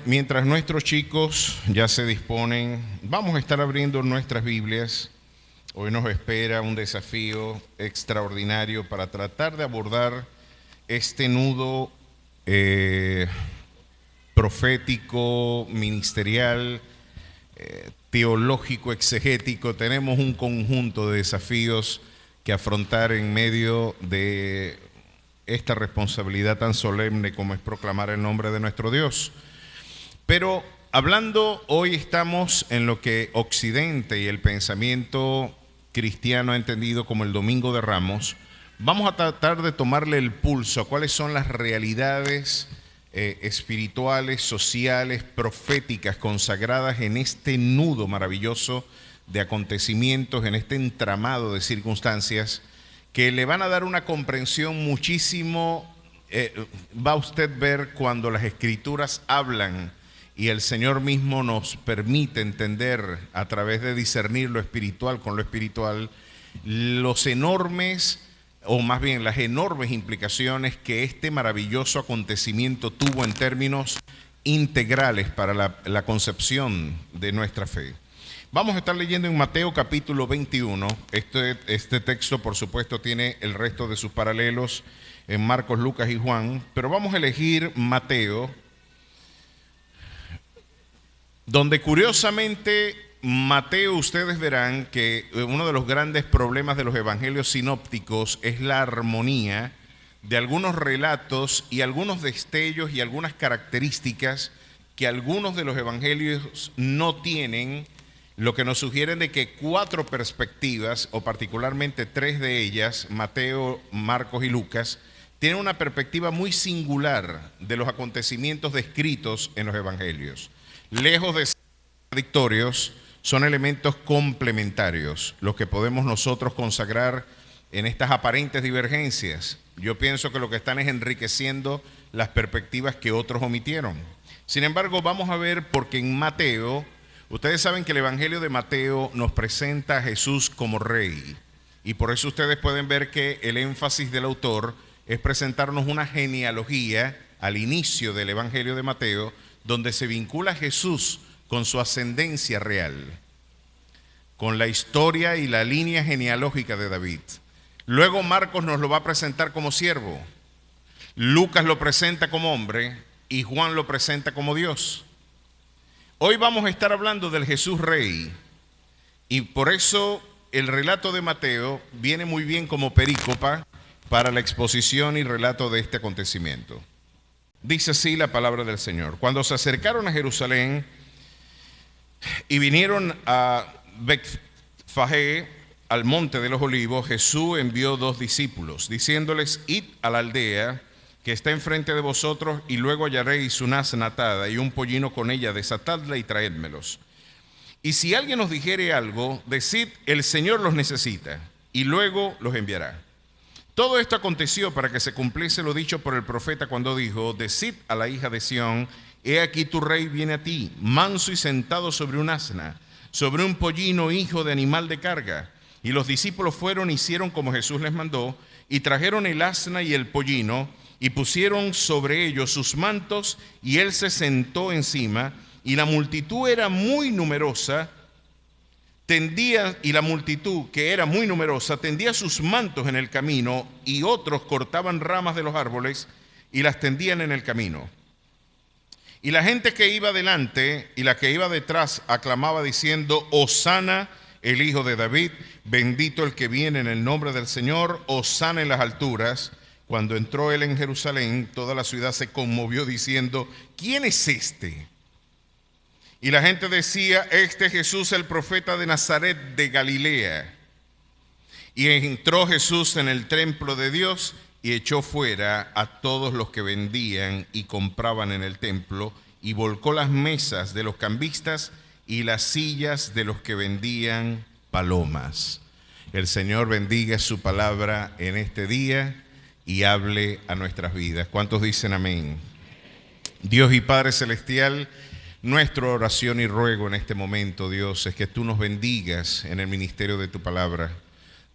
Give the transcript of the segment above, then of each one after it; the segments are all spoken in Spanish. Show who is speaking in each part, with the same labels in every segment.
Speaker 1: Mientras nuestros chicos ya se disponen, vamos a estar abriendo nuestras Biblias. Hoy nos espera un desafío extraordinario para tratar de abordar este nudo profético, ministerial, teológico, exegético. Tenemos un conjunto de desafíos que afrontar en medio de esta responsabilidad tan solemne como es proclamar el nombre de nuestro Dios. Pero hablando, hoy estamos en lo que Occidente y el pensamiento cristiano ha entendido como el Domingo de Ramos. Vamos a tratar de tomarle el pulso a cuáles son las realidades espirituales, sociales, proféticas, consagradas en este nudo maravilloso de acontecimientos, en este entramado de circunstancias que le van a dar una comprensión muchísimo. Va a usted ver cuando las Escrituras hablan y el Señor mismo nos permite entender a través de discernir lo espiritual con lo espiritual, los enormes, o más bien las enormes implicaciones que este maravilloso acontecimiento tuvo en términos integrales para la concepción de nuestra fe. Vamos a estar leyendo en Mateo capítulo 21. Este texto, por supuesto, tiene el resto de sus paralelos en Marcos, Lucas y Juan, pero vamos a elegir Mateo, donde curiosamente Mateo, ustedes verán que uno de los grandes problemas de los evangelios sinópticos es la armonía de algunos relatos y algunos destellos y algunas características que algunos de los evangelios no tienen, lo que nos sugieren de que 4 perspectivas, o particularmente 3 de ellas, Mateo, Marcos y Lucas, tienen una perspectiva muy singular de los acontecimientos descritos en los evangelios. Lejos de ser contradictorios, son elementos complementarios, los que podemos nosotros consagrar en estas aparentes divergencias. Yo pienso que lo que están es enriqueciendo las perspectivas que otros omitieron. Sin embargo, vamos a ver, porque en Mateo, ustedes saben que el Evangelio de Mateo nos presenta a Jesús como rey, y por eso ustedes pueden ver que el énfasis del autor es presentarnos una genealogía al inicio del Evangelio de Mateo, donde se vincula a Jesús con su ascendencia real, con la historia y la línea genealógica de David. Luego Marcos nos lo va a presentar como siervo, Lucas lo presenta como hombre y Juan lo presenta como Dios. Hoy vamos a estar hablando del Jesús Rey, y por eso el relato de Mateo viene muy bien como perícopa para la exposición y relato de este acontecimiento. Dice así la palabra del Señor: cuando se acercaron a Jerusalén y vinieron a Betfagé, al monte de los olivos, Jesús envió 2 discípulos, diciéndoles: id a la aldea que está enfrente de vosotros, y luego hallaréis una asna atada y un pollino con ella, desatadla y traédmelos. Y si alguien os dijere algo, decid: el Señor los necesita, y luego los enviará. Todo esto aconteció para que se cumpliese lo dicho por el profeta cuando dijo: decid a la hija de Sión, he aquí tu rey viene a ti, manso y sentado sobre un asna, sobre un pollino, hijo de animal de carga. Y los discípulos fueron y hicieron como Jesús les mandó, y trajeron el asna y el pollino, y pusieron sobre ellos sus mantos, y él se sentó encima, y la multitud era muy numerosa, y la multitud, que era muy numerosa, tendía sus mantos en el camino, y otros cortaban ramas de los árboles y las tendían en el camino. Y la gente que iba delante y la que iba detrás aclamaba diciendo: Hosana, el hijo de David, bendito el que viene en el nombre del Señor, hosana en las alturas. Cuando entró él en Jerusalén, toda la ciudad se conmovió diciendo: ¿quién es este? Y la gente decía: este Jesús, el profeta de Nazaret de Galilea. Y entró Jesús en el templo de Dios y echó fuera a todos los que vendían y compraban en el templo, y volcó las mesas de los cambistas y las sillas de los que vendían palomas. El Señor bendiga su palabra en este día y hable a nuestras vidas. ¿Cuántos dicen amén? Dios y Padre Celestial, nuestra oración y ruego en este momento, Dios, es que tú nos bendigas en el ministerio de tu palabra,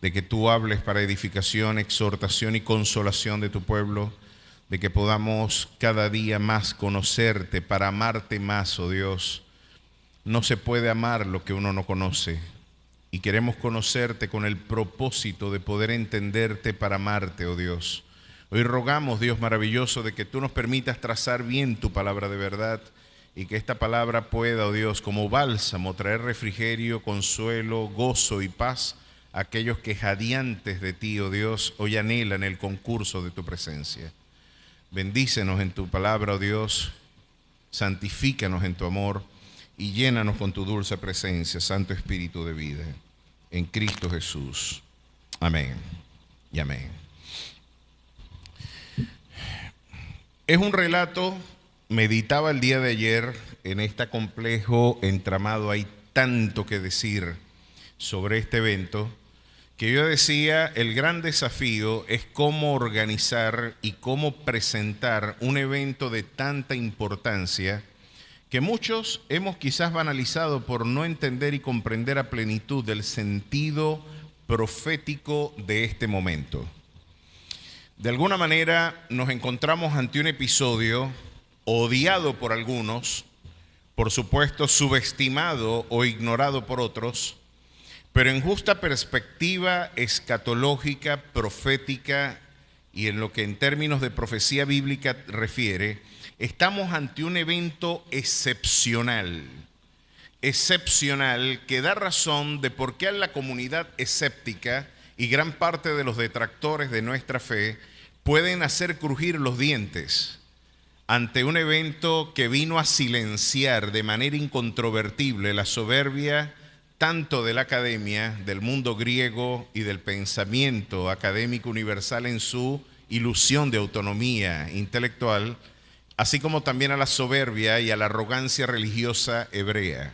Speaker 1: de que tú hables para edificación, exhortación y consolación de tu pueblo, de que podamos cada día más conocerte para amarte más, oh Dios. No se puede amar lo que uno no conoce, y queremos conocerte con el propósito de poder entenderte para amarte, oh Dios. Hoy rogamos, Dios maravilloso, de que tú nos permitas trazar bien tu palabra de verdad, y que esta palabra pueda, oh Dios, como bálsamo, traer refrigerio, consuelo, gozo y paz a aquellos que jadeantes de ti, oh Dios, hoy anhelan el concurso de tu presencia. Bendícenos en tu palabra, oh Dios, santifícanos en tu amor y llénanos con tu dulce presencia, Santo Espíritu de vida, en Cristo Jesús. Amén y amén. Es un relato, meditaba el día de ayer en este complejo entramado, hay tanto que decir sobre este evento, que yo decía, el gran desafío es cómo organizar y cómo presentar un evento de tanta importancia que muchos hemos quizás banalizado por no entender y comprender a plenitud el sentido profético de este momento. De alguna manera nos encontramos ante un episodio odiado por algunos, por supuesto subestimado o ignorado por otros, pero en justa perspectiva escatológica, profética y en lo que en términos de profecía bíblica refiere, estamos ante un evento excepcional que da razón de por qué a la comunidad escéptica y gran parte de los detractores de nuestra fe pueden hacer crujir los dientes ante un evento que vino a silenciar de manera incontrovertible la soberbia tanto de la academia, del mundo griego y del pensamiento académico universal en su ilusión de autonomía intelectual, así como también a la soberbia y a la arrogancia religiosa hebrea.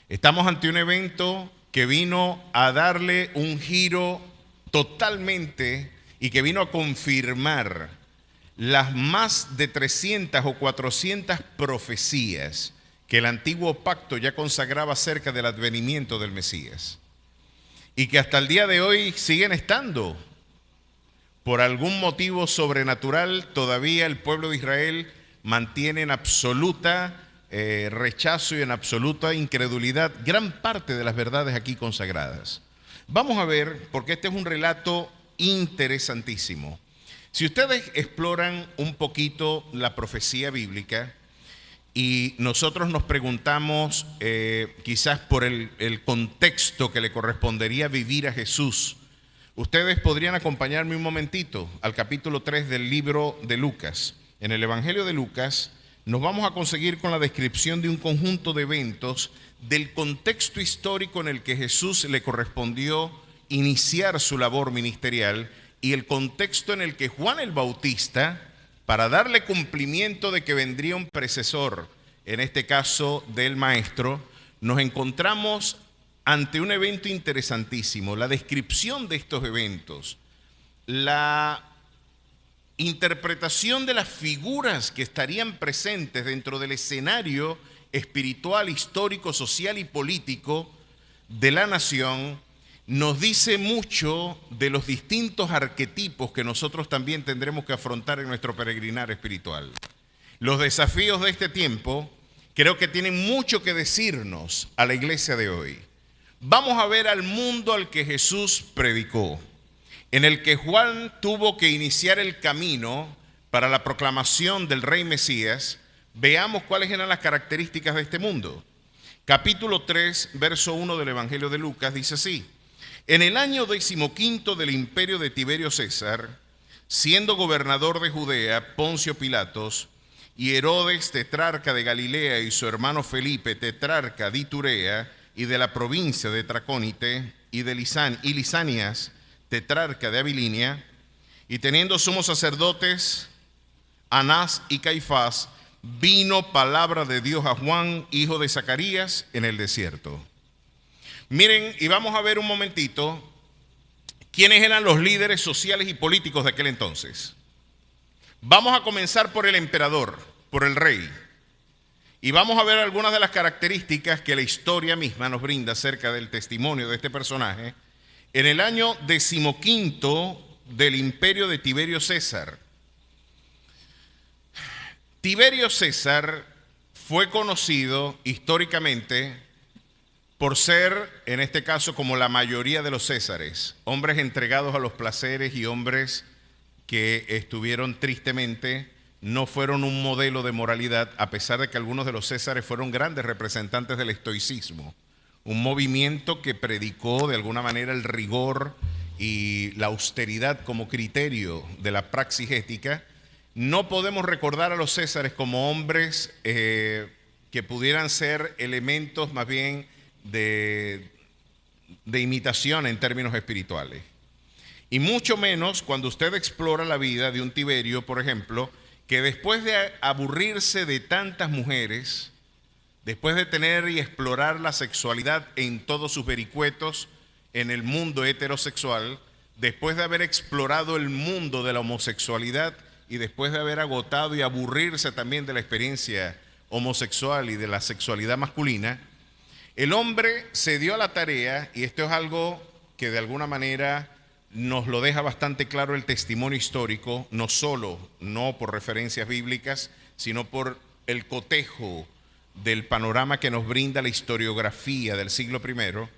Speaker 1: Estamos ante un evento que vino a darle un giro totalmente y que vino a confirmar las más de 300 o 400 profecías que el antiguo pacto ya consagraba acerca del advenimiento del Mesías y que hasta el día de hoy siguen estando. Por algún motivo sobrenatural, todavía el pueblo de Israel mantiene en absoluta rechazo y en absoluta incredulidad gran parte de las verdades aquí consagradas. Vamos a ver, porque este es un relato interesantísimo. Si ustedes exploran un poquito la profecía bíblica, y nosotros nos preguntamos, quizás por el contexto que le correspondería vivir a Jesús, ustedes podrían acompañarme un momentito al capítulo 3 del libro de Lucas. En el Evangelio de Lucas nos vamos a conseguir con la descripción de un conjunto de eventos del contexto histórico en el que Jesús le correspondió iniciar su labor ministerial y el contexto en el que Juan el Bautista, para darle cumplimiento de que vendría un predecesor, en este caso del Maestro, nos encontramos ante un evento interesantísimo. La descripción de estos eventos, la interpretación de las figuras que estarían presentes dentro del escenario espiritual, histórico, social y político de la nación, nos dice mucho de los distintos arquetipos que nosotros también tendremos que afrontar en nuestro peregrinar espiritual. Los desafíos de este tiempo creo que tienen mucho que decirnos a la iglesia de hoy. Vamos a ver al mundo al que Jesús predicó, en el que Juan tuvo que iniciar el camino para la proclamación del Rey Mesías. Veamos cuáles eran las características de este mundo. Capítulo 3, verso 1 del Evangelio de Lucas dice así: en el año 15 del imperio de Tiberio César, siendo gobernador de Judea Poncio Pilatos, y Herodes, tetrarca de Galilea, y su hermano Felipe, tetrarca de Iturea y de la provincia de Tracónite, y Lisanias, tetrarca de Abilinia, y teniendo sumos sacerdotes Anás y Caifás, vino palabra de Dios a Juan, hijo de Zacarías, en el desierto. Miren, y vamos a ver un momentito quiénes eran los líderes sociales y políticos de aquel entonces. Vamos a comenzar por el emperador, por el rey. Y vamos a ver algunas de las características que la historia misma nos brinda acerca del testimonio de este personaje. En el año 15 del imperio de Tiberio César, Tiberio César fue conocido históricamente por ser, en este caso, como la mayoría de los césares, hombres entregados a los placeres y hombres que estuvieron tristemente, no fueron un modelo de moralidad, a pesar de que algunos de los césares fueron grandes representantes del estoicismo, un movimiento que predicó de alguna manera el rigor y la austeridad como criterio de la praxis ética. No podemos recordar a los césares como hombres que pudieran ser elementos más bien de imitación en términos espirituales. Y mucho menos cuando usted explora la vida de un Tiberio, por ejemplo, que después de aburrirse de tantas mujeres, después de tener y explorar la sexualidad en todos sus vericuetos en el mundo heterosexual, después de haber explorado el mundo de la homosexualidad y después de haber agotado y aburrirse también de la experiencia homosexual y de la sexualidad masculina, el hombre se dio a la tarea, y esto es algo que de alguna manera nos lo deja bastante claro el testimonio histórico, no solo, no por referencias bíblicas, sino por el cotejo del panorama que nos brinda la historiografía del siglo I,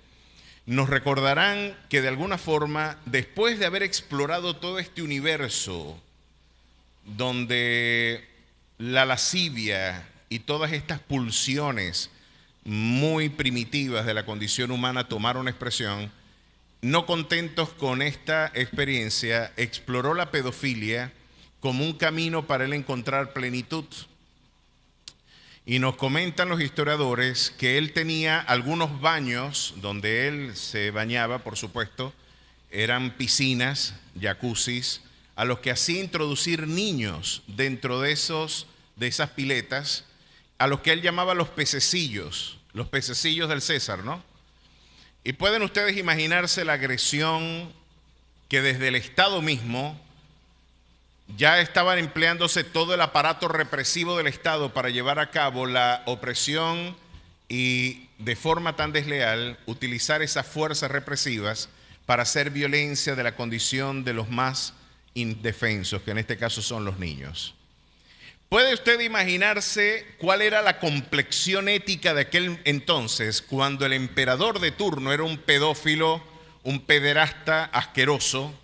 Speaker 1: nos recordarán que de alguna forma, después de haber explorado todo este universo donde la lascivia y todas estas pulsiones muy primitivas de la condición humana tomaron expresión, no contentos con esta experiencia, exploró la pedofilia como un camino para él encontrar plenitud. Y nos comentan los historiadores que él tenía algunos baños donde él se bañaba, por supuesto, eran piscinas, jacuzzis, a los que hacía introducir niños dentro de esas piletas, a los que él llamaba los pececillos del César, ¿no? Y pueden ustedes imaginarse la agresión que desde el Estado mismo ya estaban empleándose todo el aparato represivo del Estado para llevar a cabo la opresión y de forma tan desleal utilizar esas fuerzas represivas para hacer violencia de la condición de los más indefensos, que en este caso son los niños. ¿Puede usted imaginarse cuál era la complexión ética de aquel entonces, cuando el emperador de turno era un pedófilo, un pederasta asqueroso,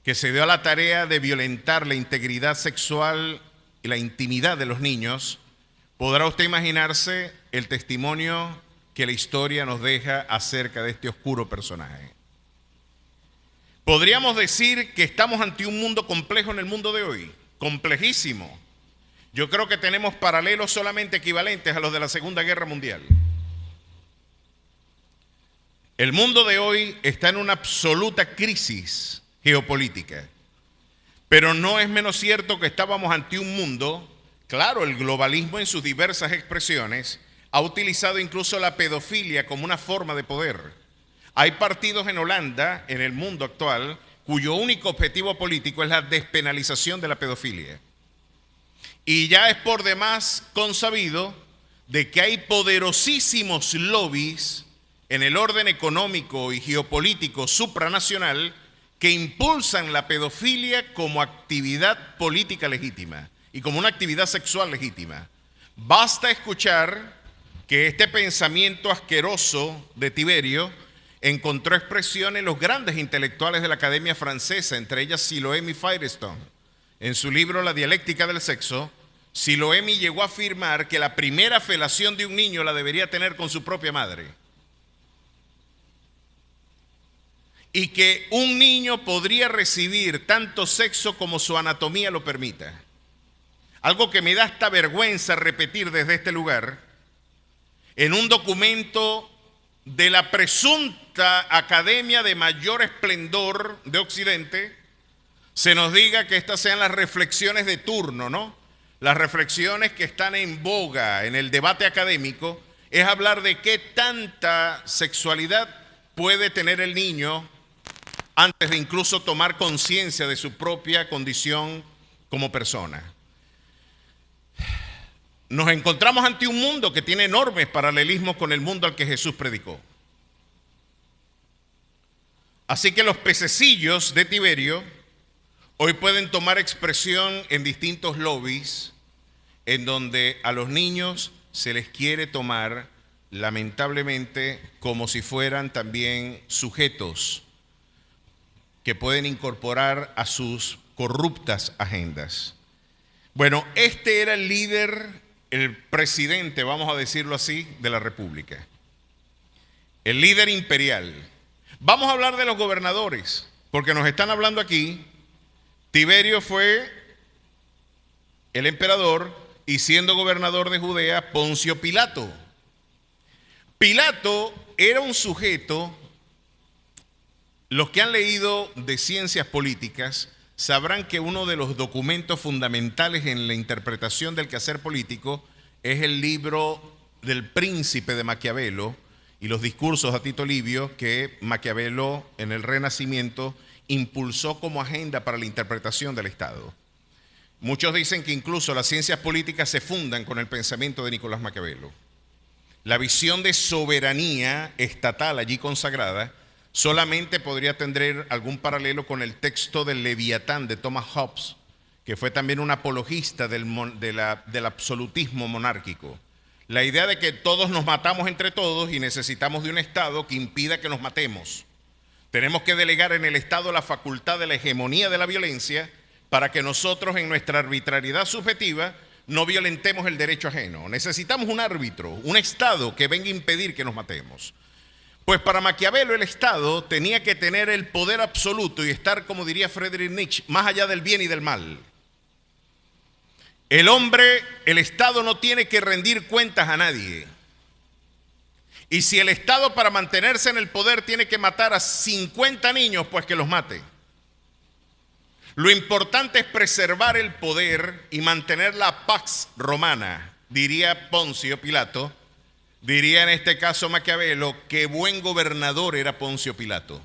Speaker 1: que se dio a la tarea de violentar la integridad sexual y la intimidad de los niños? Podrá usted imaginarse el testimonio que la historia nos deja acerca de este oscuro personaje. Podríamos decir que estamos ante un mundo complejo en el mundo de hoy, complejísimo. Yo creo que tenemos paralelos solamente equivalentes a los de la Segunda Guerra Mundial. El mundo de hoy está en una absoluta crisis geopolítica, pero no es menos cierto que estábamos ante un mundo, claro, el globalismo en sus diversas expresiones ha utilizado incluso la pedofilia como una forma de poder. Hay partidos en Holanda, en el mundo actual, cuyo único objetivo político es la despenalización de la pedofilia. Y ya es por demás consabido de que hay poderosísimos lobbies en el orden económico y geopolítico supranacional que impulsan la pedofilia como actividad política legítima y como una actividad sexual legítima. Basta escuchar que este pensamiento asqueroso de Tiberio encontró expresión en los grandes intelectuales de la Academia Francesa, entre ellas Siloé Firestone. En su libro La dialéctica del sexo, Siloé llegó a afirmar que la primera felación de un niño la debería tener con su propia madre. Y que un niño podría recibir tanto sexo como su anatomía lo permita. Algo que me da hasta vergüenza repetir desde este lugar, en un documento de la presunta academia de mayor esplendor de Occidente, se nos diga que estas sean las reflexiones de turno, ¿no? Las reflexiones que están en boga en el debate académico es hablar de qué tanta sexualidad puede tener el niño antes de incluso tomar conciencia de su propia condición como persona. Nos encontramos ante un mundo que tiene enormes paralelismos con el mundo al que Jesús predicó. Así que los pececillos de Tiberio hoy pueden tomar expresión en distintos lobbies en donde a los niños se les quiere tomar, lamentablemente, como si fueran también sujetos que pueden incorporar a sus corruptas agendas. Bueno, este era el líder, el presidente, vamos a decirlo así, de la República. El líder imperial. Vamos a hablar de los gobernadores, porque nos están hablando aquí. Tiberio fue el emperador y siendo gobernador de Judea, Poncio Pilato. Pilato era un sujeto, los que han leído de ciencias políticas sabrán que uno de los documentos fundamentales en la interpretación del quehacer político es el libro del Príncipe de Maquiavelo y los discursos a Tito Livio que Maquiavelo en el Renacimiento impulsó como agenda para la interpretación del Estado. Muchos dicen que incluso las ciencias políticas se fundan con el pensamiento de Nicolás Maquiavelo. La visión de soberanía estatal allí consagrada solamente podría tener algún paralelo con el texto del Leviatán de Thomas Hobbes, que fue también un apologista del absolutismo monárquico. La idea de que todos nos matamos entre todos y necesitamos de un Estado que impida que nos matemos. Tenemos que delegar en el Estado la facultad de la hegemonía de la violencia para que nosotros en nuestra arbitrariedad subjetiva no violentemos el derecho ajeno. Necesitamos un árbitro, un Estado que venga a impedir que nos matemos. Pues para Maquiavelo el Estado tenía que tener el poder absoluto y estar, como diría Friedrich Nietzsche, más allá del bien y del mal. El hombre, el Estado no tiene que rendir cuentas a nadie. Y si el Estado para mantenerse en el poder tiene que matar a 50 niños, pues que los mate. Lo importante es preservar el poder y mantener la pax romana, diría Poncio Pilato. Diría en este caso Maquiavelo, qué buen gobernador era Poncio Pilato.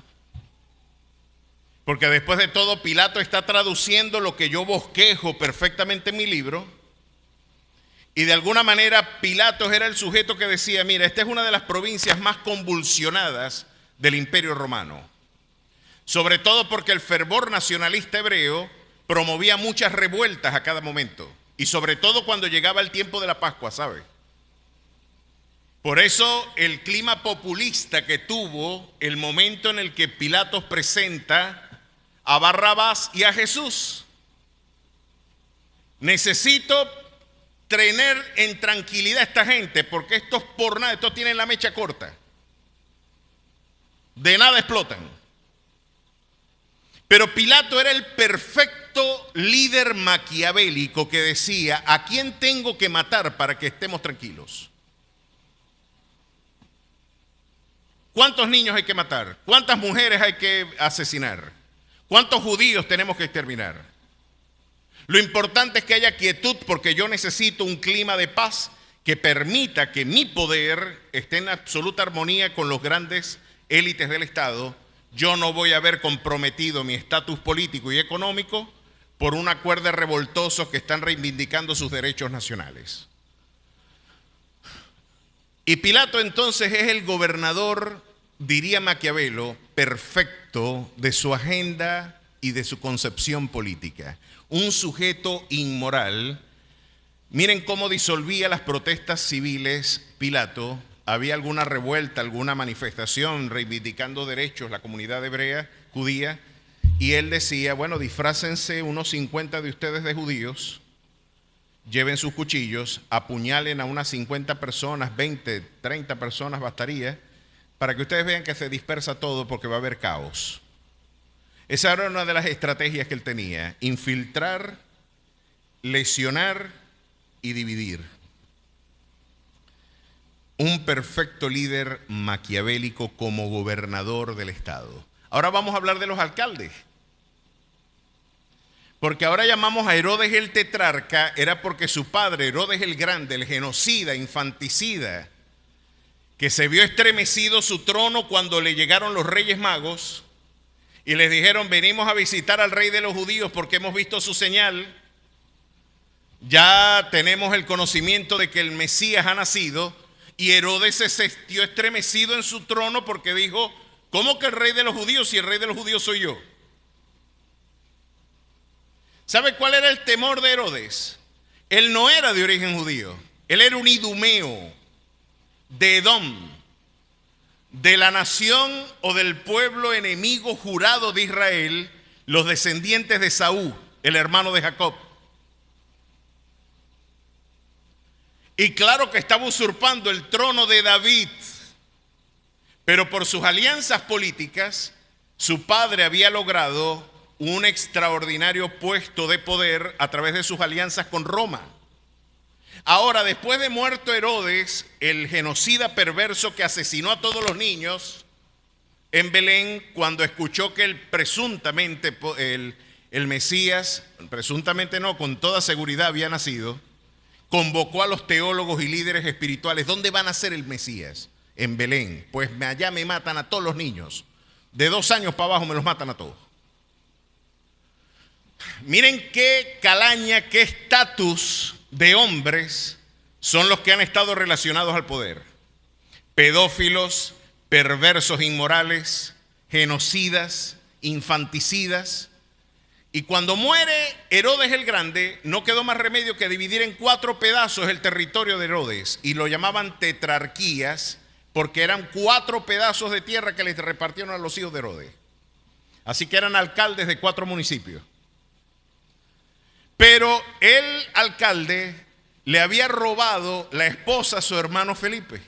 Speaker 1: Porque después de todo, Pilato está traduciendo lo que yo bosquejo perfectamente en mi libro. Y de alguna manera Pilatos era el sujeto que decía, mira, esta es una de las provincias más convulsionadas del Imperio Romano. Sobre todo porque el fervor nacionalista hebreo promovía muchas revueltas a cada momento. Y sobre todo cuando llegaba el tiempo de la Pascua, ¿sabe? Por eso el clima populista que tuvo el momento en el que Pilatos presenta a Barrabás y a Jesús. Necesito tener en tranquilidad a esta gente porque estos por nada, estos tienen la mecha corta. De nada explotan. Pero Pilato era el perfecto líder maquiavélico que decía, ¿a quién tengo que matar para que estemos tranquilos? ¿Cuántos niños hay que matar? ¿Cuántas mujeres hay que asesinar? ¿Cuántos judíos tenemos que exterminar? Lo importante es que haya quietud porque yo necesito un clima de paz que permita que mi poder esté en absoluta armonía con los grandes élites del Estado. Yo no voy a ver comprometido mi estatus político y económico por un acuerdo de revoltosos que están reivindicando sus derechos nacionales. Y Pilato entonces es el gobernador, diría Maquiavelo, perfecto de su agenda y de su concepción política. Un sujeto inmoral. Miren cómo disolvía las protestas civiles Pilato. Había alguna revuelta, alguna manifestación reivindicando derechos, la comunidad hebrea, judía, y él decía, bueno, disfrácense unos 50 de ustedes de judíos, lleven sus cuchillos, apuñalen a unas 50 personas, 20, 30 personas bastaría, para que ustedes vean que se dispersa todo porque va a haber caos. Esa era una de las estrategias que él tenía, infiltrar, lesionar y dividir. Un perfecto líder maquiavélico como gobernador del Estado. Ahora vamos a hablar de los alcaldes. Porque ahora llamamos a Herodes el tetrarca, era porque su padre, Herodes el Grande, el genocida, infanticida, que se vio estremecido su trono cuando le llegaron los reyes magos y les dijeron, venimos a visitar al rey de los judíos porque hemos visto su señal, ya tenemos el conocimiento de que el Mesías ha nacido. Y Herodes se sintió estremecido en su trono porque dijo, ¿cómo que el rey de los judíos si el rey de los judíos soy yo? ¿Sabe cuál era el temor de Herodes? Él no era de origen judío, él era un idumeo de Edom, de la nación o del pueblo enemigo jurado de Israel, los descendientes de Saúl, el hermano de Jacob. Y claro que estaba usurpando el trono de David, pero por sus alianzas políticas, su padre había logrado un extraordinario puesto de poder a través de sus alianzas con Roma. Ahora, después de muerto Herodes, el genocida perverso que asesinó a todos los niños en Belén, cuando escuchó que presuntamente el Mesías, presuntamente no, con toda seguridad había nacido, convocó a los teólogos y líderes espirituales. ¿Dónde va a nacer el Mesías? En Belén. Pues allá me matan a todos los niños. De 2 años para abajo me los matan a todos. Miren qué calaña, qué estatus de hombres son los que han estado relacionados al poder. Pedófilos, perversos inmorales, genocidas, infanticidas. Y cuando muere Herodes el Grande, no quedó más remedio que dividir en 4 pedazos el territorio de Herodes. Y lo llamaban tetrarquías, porque eran 4 pedazos de tierra que les repartieron a los hijos de Herodes. Así que eran alcaldes de 4 municipios. Pero el alcalde le había robado la esposa a su hermano Felipe.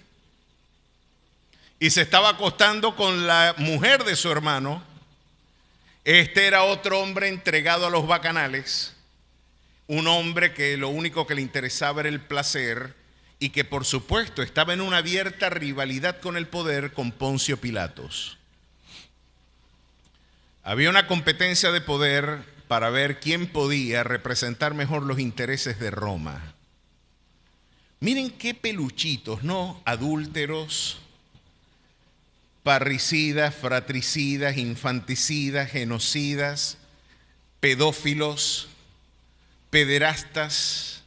Speaker 1: Y se estaba acostando con la mujer de su hermano. Este era otro hombre entregado a los bacanales, un hombre que lo único que le interesaba era el placer y que por supuesto estaba en una abierta rivalidad con el poder con Poncio Pilatos. Había una competencia de poder para ver quién podía representar mejor los intereses de Roma. Miren qué peluchitos, ¿no? Adúlteros, parricidas, fratricidas, infanticidas, genocidas, pedófilos, pederastas,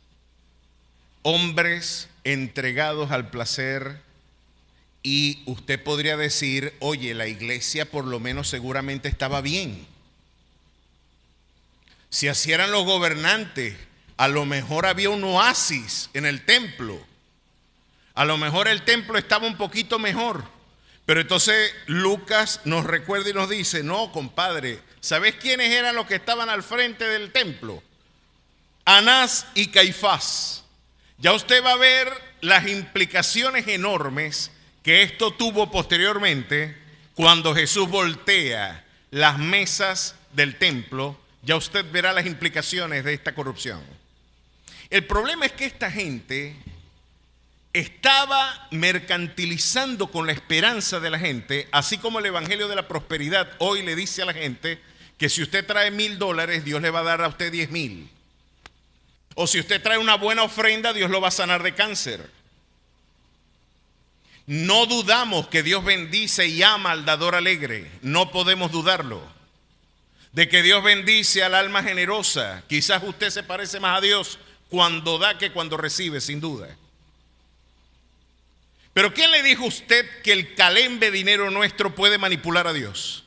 Speaker 1: hombres entregados al placer. Y usted podría decir, oye, la iglesia por lo menos seguramente estaba bien. Si así eran los gobernantes, a lo mejor había un oasis en el templo. A lo mejor el templo estaba un poquito mejor. Pero entonces Lucas nos recuerda y nos dice, no, compadre, ¿sabes quiénes eran los que estaban al frente del templo? Anás y Caifás. Ya usted va a ver las implicaciones enormes que esto tuvo posteriormente cuando Jesús voltea las mesas del templo. Ya usted verá las implicaciones de esta corrupción. El problema es que esta gente estaba mercantilizando con la esperanza de la gente, así como el evangelio de la prosperidad hoy le dice a la gente que si usted trae $1,000, Dios le va a dar a usted 10,000. O si usted trae una buena ofrenda, Dios lo va a sanar de cáncer. No dudamos que Dios bendice y ama al dador alegre, no podemos dudarlo. De que Dios bendice al alma generosa, quizás usted se parece más a Dios cuando da que cuando recibe, sin duda. Pero ¿quién le dijo a usted que el calembe dinero nuestro puede manipular a Dios?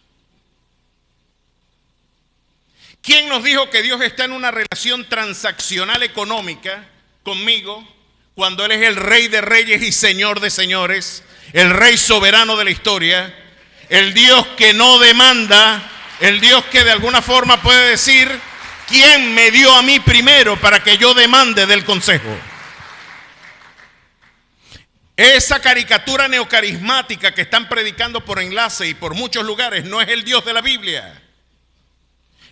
Speaker 1: ¿Quién nos dijo que Dios está en una relación transaccional económica conmigo cuando Él es el Rey de Reyes y Señor de Señores, el Rey soberano de la historia, el Dios que no demanda, el Dios que de alguna forma puede decir, ¿quién me dio a mí primero para que yo demande del consejo? Esa caricatura neocarismática que están predicando por enlace y por muchos lugares no es el Dios de la Biblia.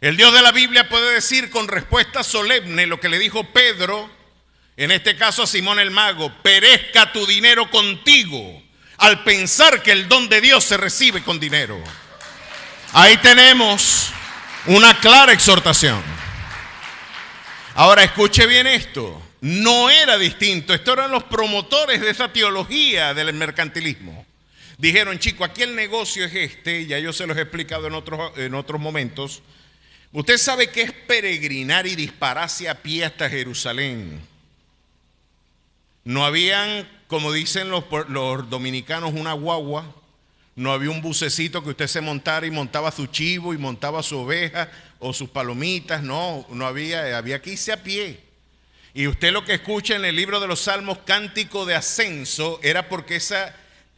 Speaker 1: El Dios de la Biblia puede decir con respuesta solemne lo que le dijo Pedro, en este caso a Simón el Mago: perezca tu dinero contigo, al pensar que el don de Dios se recibe con dinero. Ahí tenemos una clara exhortación. Ahora escuche bien esto. No era distinto, estos eran los promotores de esa teología del mercantilismo. Dijeron, chico, aquí el negocio es este, ya yo se los he explicado en otros momentos. Usted sabe que es peregrinar y dispararse a pie hasta Jerusalén. No habían, como dicen los dominicanos, una guagua. No había un bucecito que usted se montara y montaba su chivo y montaba su oveja o sus palomitas. No había que irse a pie. Y usted lo que escucha en el libro de los Salmos, cántico de ascenso, era porque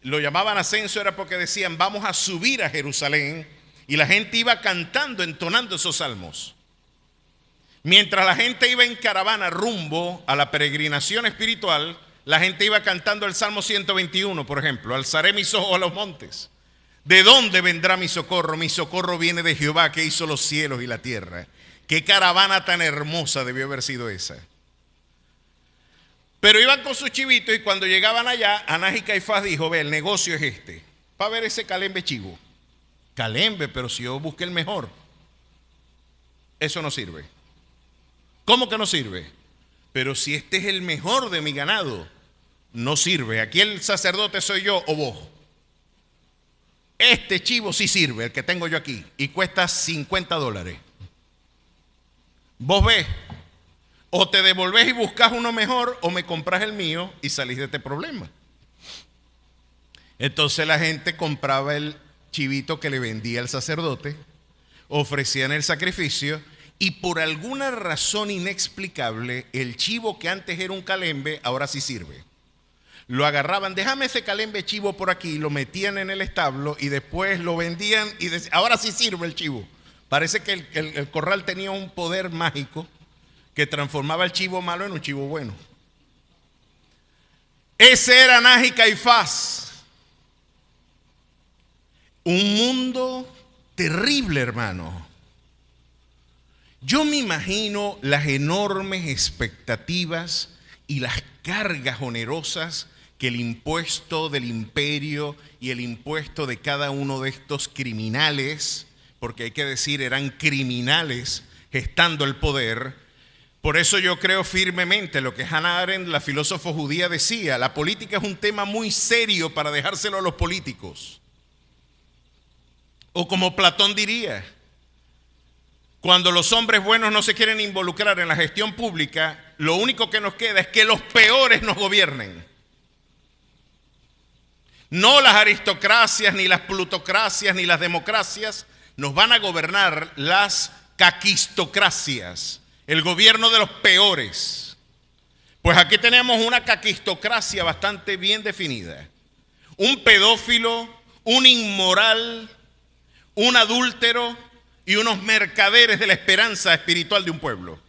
Speaker 1: lo llamaban ascenso, era porque decían, vamos a subir a Jerusalén, y la gente iba cantando, entonando esos salmos. Mientras la gente iba en caravana rumbo a la peregrinación espiritual, la gente iba cantando el Salmo 121, por ejemplo, alzaré mis ojos a los montes. ¿De dónde vendrá mi socorro? Mi socorro viene de Jehová, que hizo los cielos y la tierra. Qué caravana tan hermosa debió haber sido esa. Pero iban con sus chivitos, y cuando llegaban allá, Anás y Caifás dijo, ve, el negocio es este, para ver ese calembe chivo. Calembe, pero si yo busqué el mejor, eso no sirve. ¿Cómo que no sirve? Pero si este es el mejor de mi ganado, no sirve. Aquí el sacerdote soy yo o vos. Este chivo sí sirve, el que tengo yo aquí, y cuesta $50. Vos ves, o te devolvés y buscas uno mejor, o me compras el mío y salís de este problema. Entonces la gente compraba el chivito que le vendía el sacerdote, ofrecían el sacrificio, y por alguna razón inexplicable, el chivo que antes era un calembe, ahora sí sirve. Lo agarraban, déjame ese calembe chivo por aquí, lo metían en el establo y después lo vendían y ahora sí sirve el chivo. Parece que el corral tenía un poder mágico que transformaba el chivo malo en un chivo bueno. Ese era Anás y Caifás. Un mundo terrible, hermano. Yo me imagino las enormes expectativas y las cargas onerosas que el impuesto del imperio y el impuesto de cada uno de estos criminales, porque hay que decir, eran criminales gestando el poder. Por eso yo creo firmemente lo que Hannah Arendt, la filósofa judía, decía, la política es un tema muy serio para dejárselo a los políticos. O como Platón diría, cuando los hombres buenos no se quieren involucrar en la gestión pública, lo único que nos queda es que los peores nos gobiernen. No las aristocracias, ni las plutocracias, ni las democracias, nos van a gobernar las caquistocracias, el gobierno de los peores. Pues aquí tenemos una caquistocracia bastante bien definida. Un pedófilo, un inmoral, un adúltero y unos mercaderes de la esperanza espiritual de un pueblo.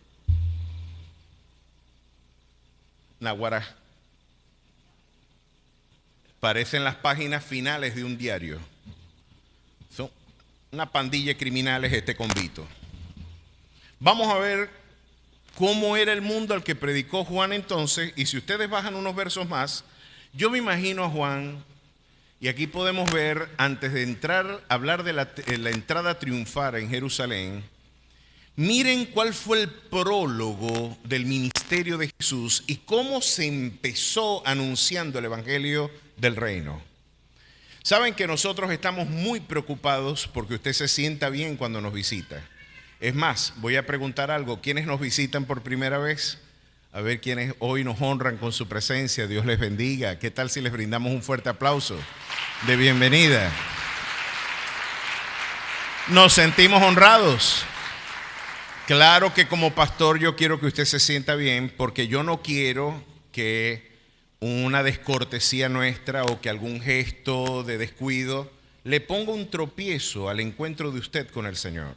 Speaker 1: Naguará. Parecen las páginas finales de un diario. Son una pandilla de criminales este convito. Vamos a ver cómo era el mundo al que predicó Juan entonces, y si ustedes bajan unos versos más, yo me imagino a Juan. Y aquí podemos ver, antes de entrar a hablar de la entrada triunfal en Jerusalén, miren cuál fue el prólogo del ministerio de Jesús y cómo se empezó anunciando el evangelio del reino. Saben que nosotros estamos muy preocupados porque usted se sienta bien cuando nos visita. Es más, voy a preguntar algo, ¿quiénes nos visitan por primera vez? A ver quiénes hoy nos honran con su presencia. Dios les bendiga. ¿Qué tal si les brindamos un fuerte aplauso de bienvenida? Nos sentimos honrados. Claro que como pastor yo quiero que usted se sienta bien, porque yo no quiero que una descortesía nuestra o que algún gesto de descuido le ponga un tropiezo al encuentro de usted con el Señor.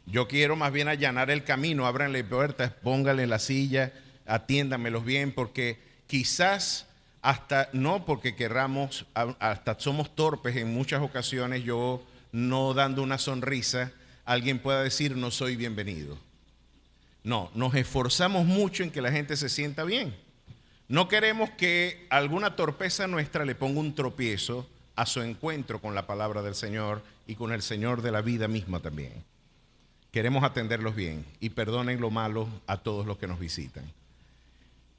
Speaker 1: Yo quiero más bien allanar el camino, ábranle puertas, pónganle la silla, atiéndamelos bien, porque quizás hasta no porque querramos, hasta somos torpes en muchas ocasiones, yo no dando una sonrisa, alguien pueda decir no soy bienvenido. No, nos esforzamos mucho en que la gente se sienta bien. No queremos que alguna torpeza nuestra le ponga un tropiezo a su encuentro con la palabra del Señor y con el Señor de la vida misma también. Queremos atenderlos bien y perdonen lo malo a todos los que nos visitan.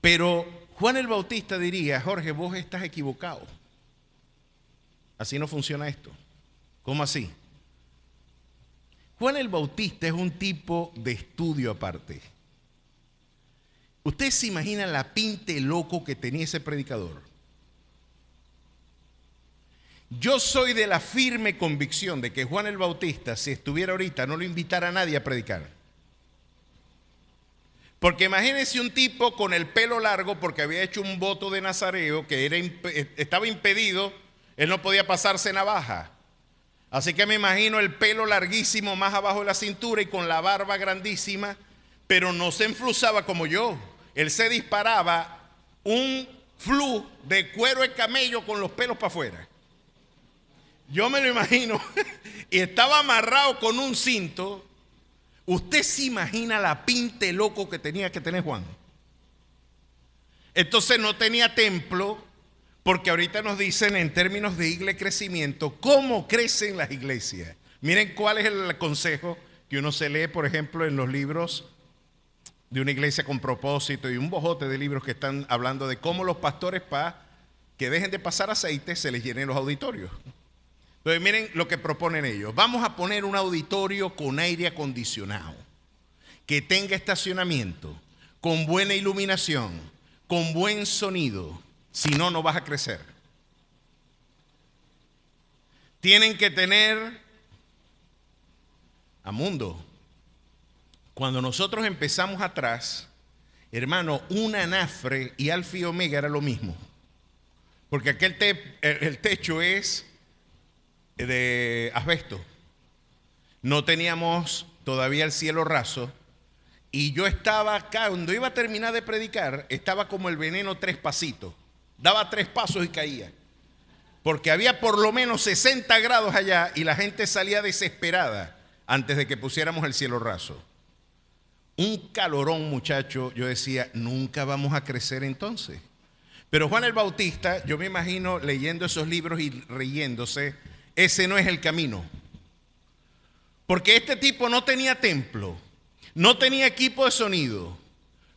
Speaker 1: Pero Juan el Bautista diría, Jorge, vos estás equivocado. Así no funciona esto. ¿Cómo así? Juan el Bautista es un tipo de estudio aparte. ¿Usted se imagina la pinte loco que tenía ese predicador? Yo soy de la firme convicción de que Juan el Bautista, si estuviera ahorita, no lo invitara a nadie a predicar. Porque imagínense un tipo con el pelo largo porque había hecho un voto de nazareo que estaba impedido, él no podía pasarse navaja. Así que me imagino el pelo larguísimo más abajo de la cintura y con la barba grandísima, pero no se enflusaba como yo. Él se disparaba un flu de cuero de camello con los pelos para afuera. Yo me lo imagino. Y estaba amarrado con un cinto. Usted se imagina la pinte loco que tenía que tener Juan. Entonces no tenía templo, porque ahorita nos dicen en términos de iglesia crecimiento, ¿cómo crecen las iglesias? Miren cuál es el consejo que uno se lee, por ejemplo, en los libros de una iglesia con propósito y un bojote de libros que están hablando de cómo los pastores, para que dejen de pasar aceite, se les llenen los auditorios. Entonces miren lo que proponen ellos. Vamos a poner un auditorio con aire acondicionado, que tenga estacionamiento, con buena iluminación, con buen sonido. Si no, no vas a crecer. Tienen que tener a mundo. Cuando nosotros empezamos atrás, hermano, un anafre y alfa y omega era lo mismo. Porque aquel el techo es de asbesto. No teníamos todavía el cielo raso. Y yo estaba acá, cuando iba a terminar de predicar, estaba como el veneno 3 pasitos. Daba 3 pasos y caía. Porque había por lo menos 60 grados allá y la gente salía desesperada antes de que pusiéramos el cielo raso. Un calorón, muchacho. Yo decía, nunca vamos a crecer entonces. Pero Juan el Bautista, yo me imagino leyendo esos libros y riéndose, ese no es el camino. Porque este tipo no tenía templo, no tenía equipo de sonido,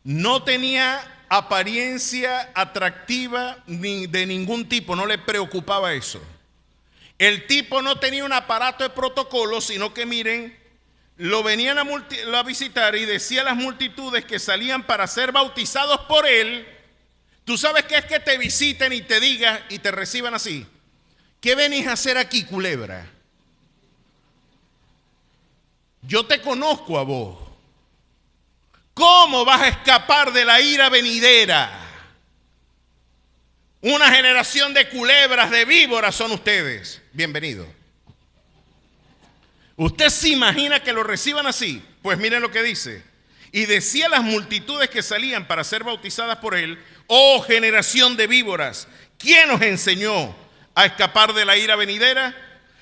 Speaker 1: no tenía apariencia atractiva ni de ningún tipo, no le preocupaba eso. El tipo no tenía un aparato de protocolo, sino que miren, lo venían a visitar y decía a las multitudes que salían para ser bautizados por él. Tú sabes qué es que te visiten y te digan y te reciban así. ¿Qué venís a hacer aquí, culebra? Yo te conozco a vos. ¿Cómo vas a escapar de la ira venidera? Una generación de culebras, de víboras son ustedes. Bienvenido. ¿Usted se imagina que lo reciban así? Pues miren lo que dice. Y decía a las multitudes que salían para ser bautizadas por él: oh generación de víboras, ¿quién os enseñó a escapar de la ira venidera?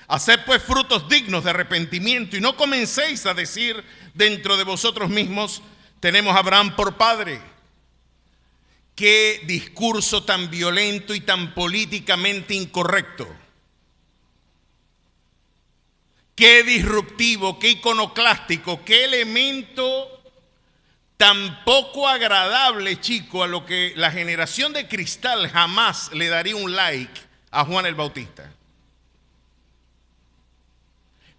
Speaker 1: Haced pues frutos dignos de arrepentimiento y no comencéis a decir dentro de vosotros mismos: tenemos a Abraham por padre. Qué discurso tan violento y tan políticamente incorrecto. Qué disruptivo, qué iconoclástico, qué elemento tan poco agradable, chico, a lo que la generación de cristal jamás le daría un like a Juan el Bautista.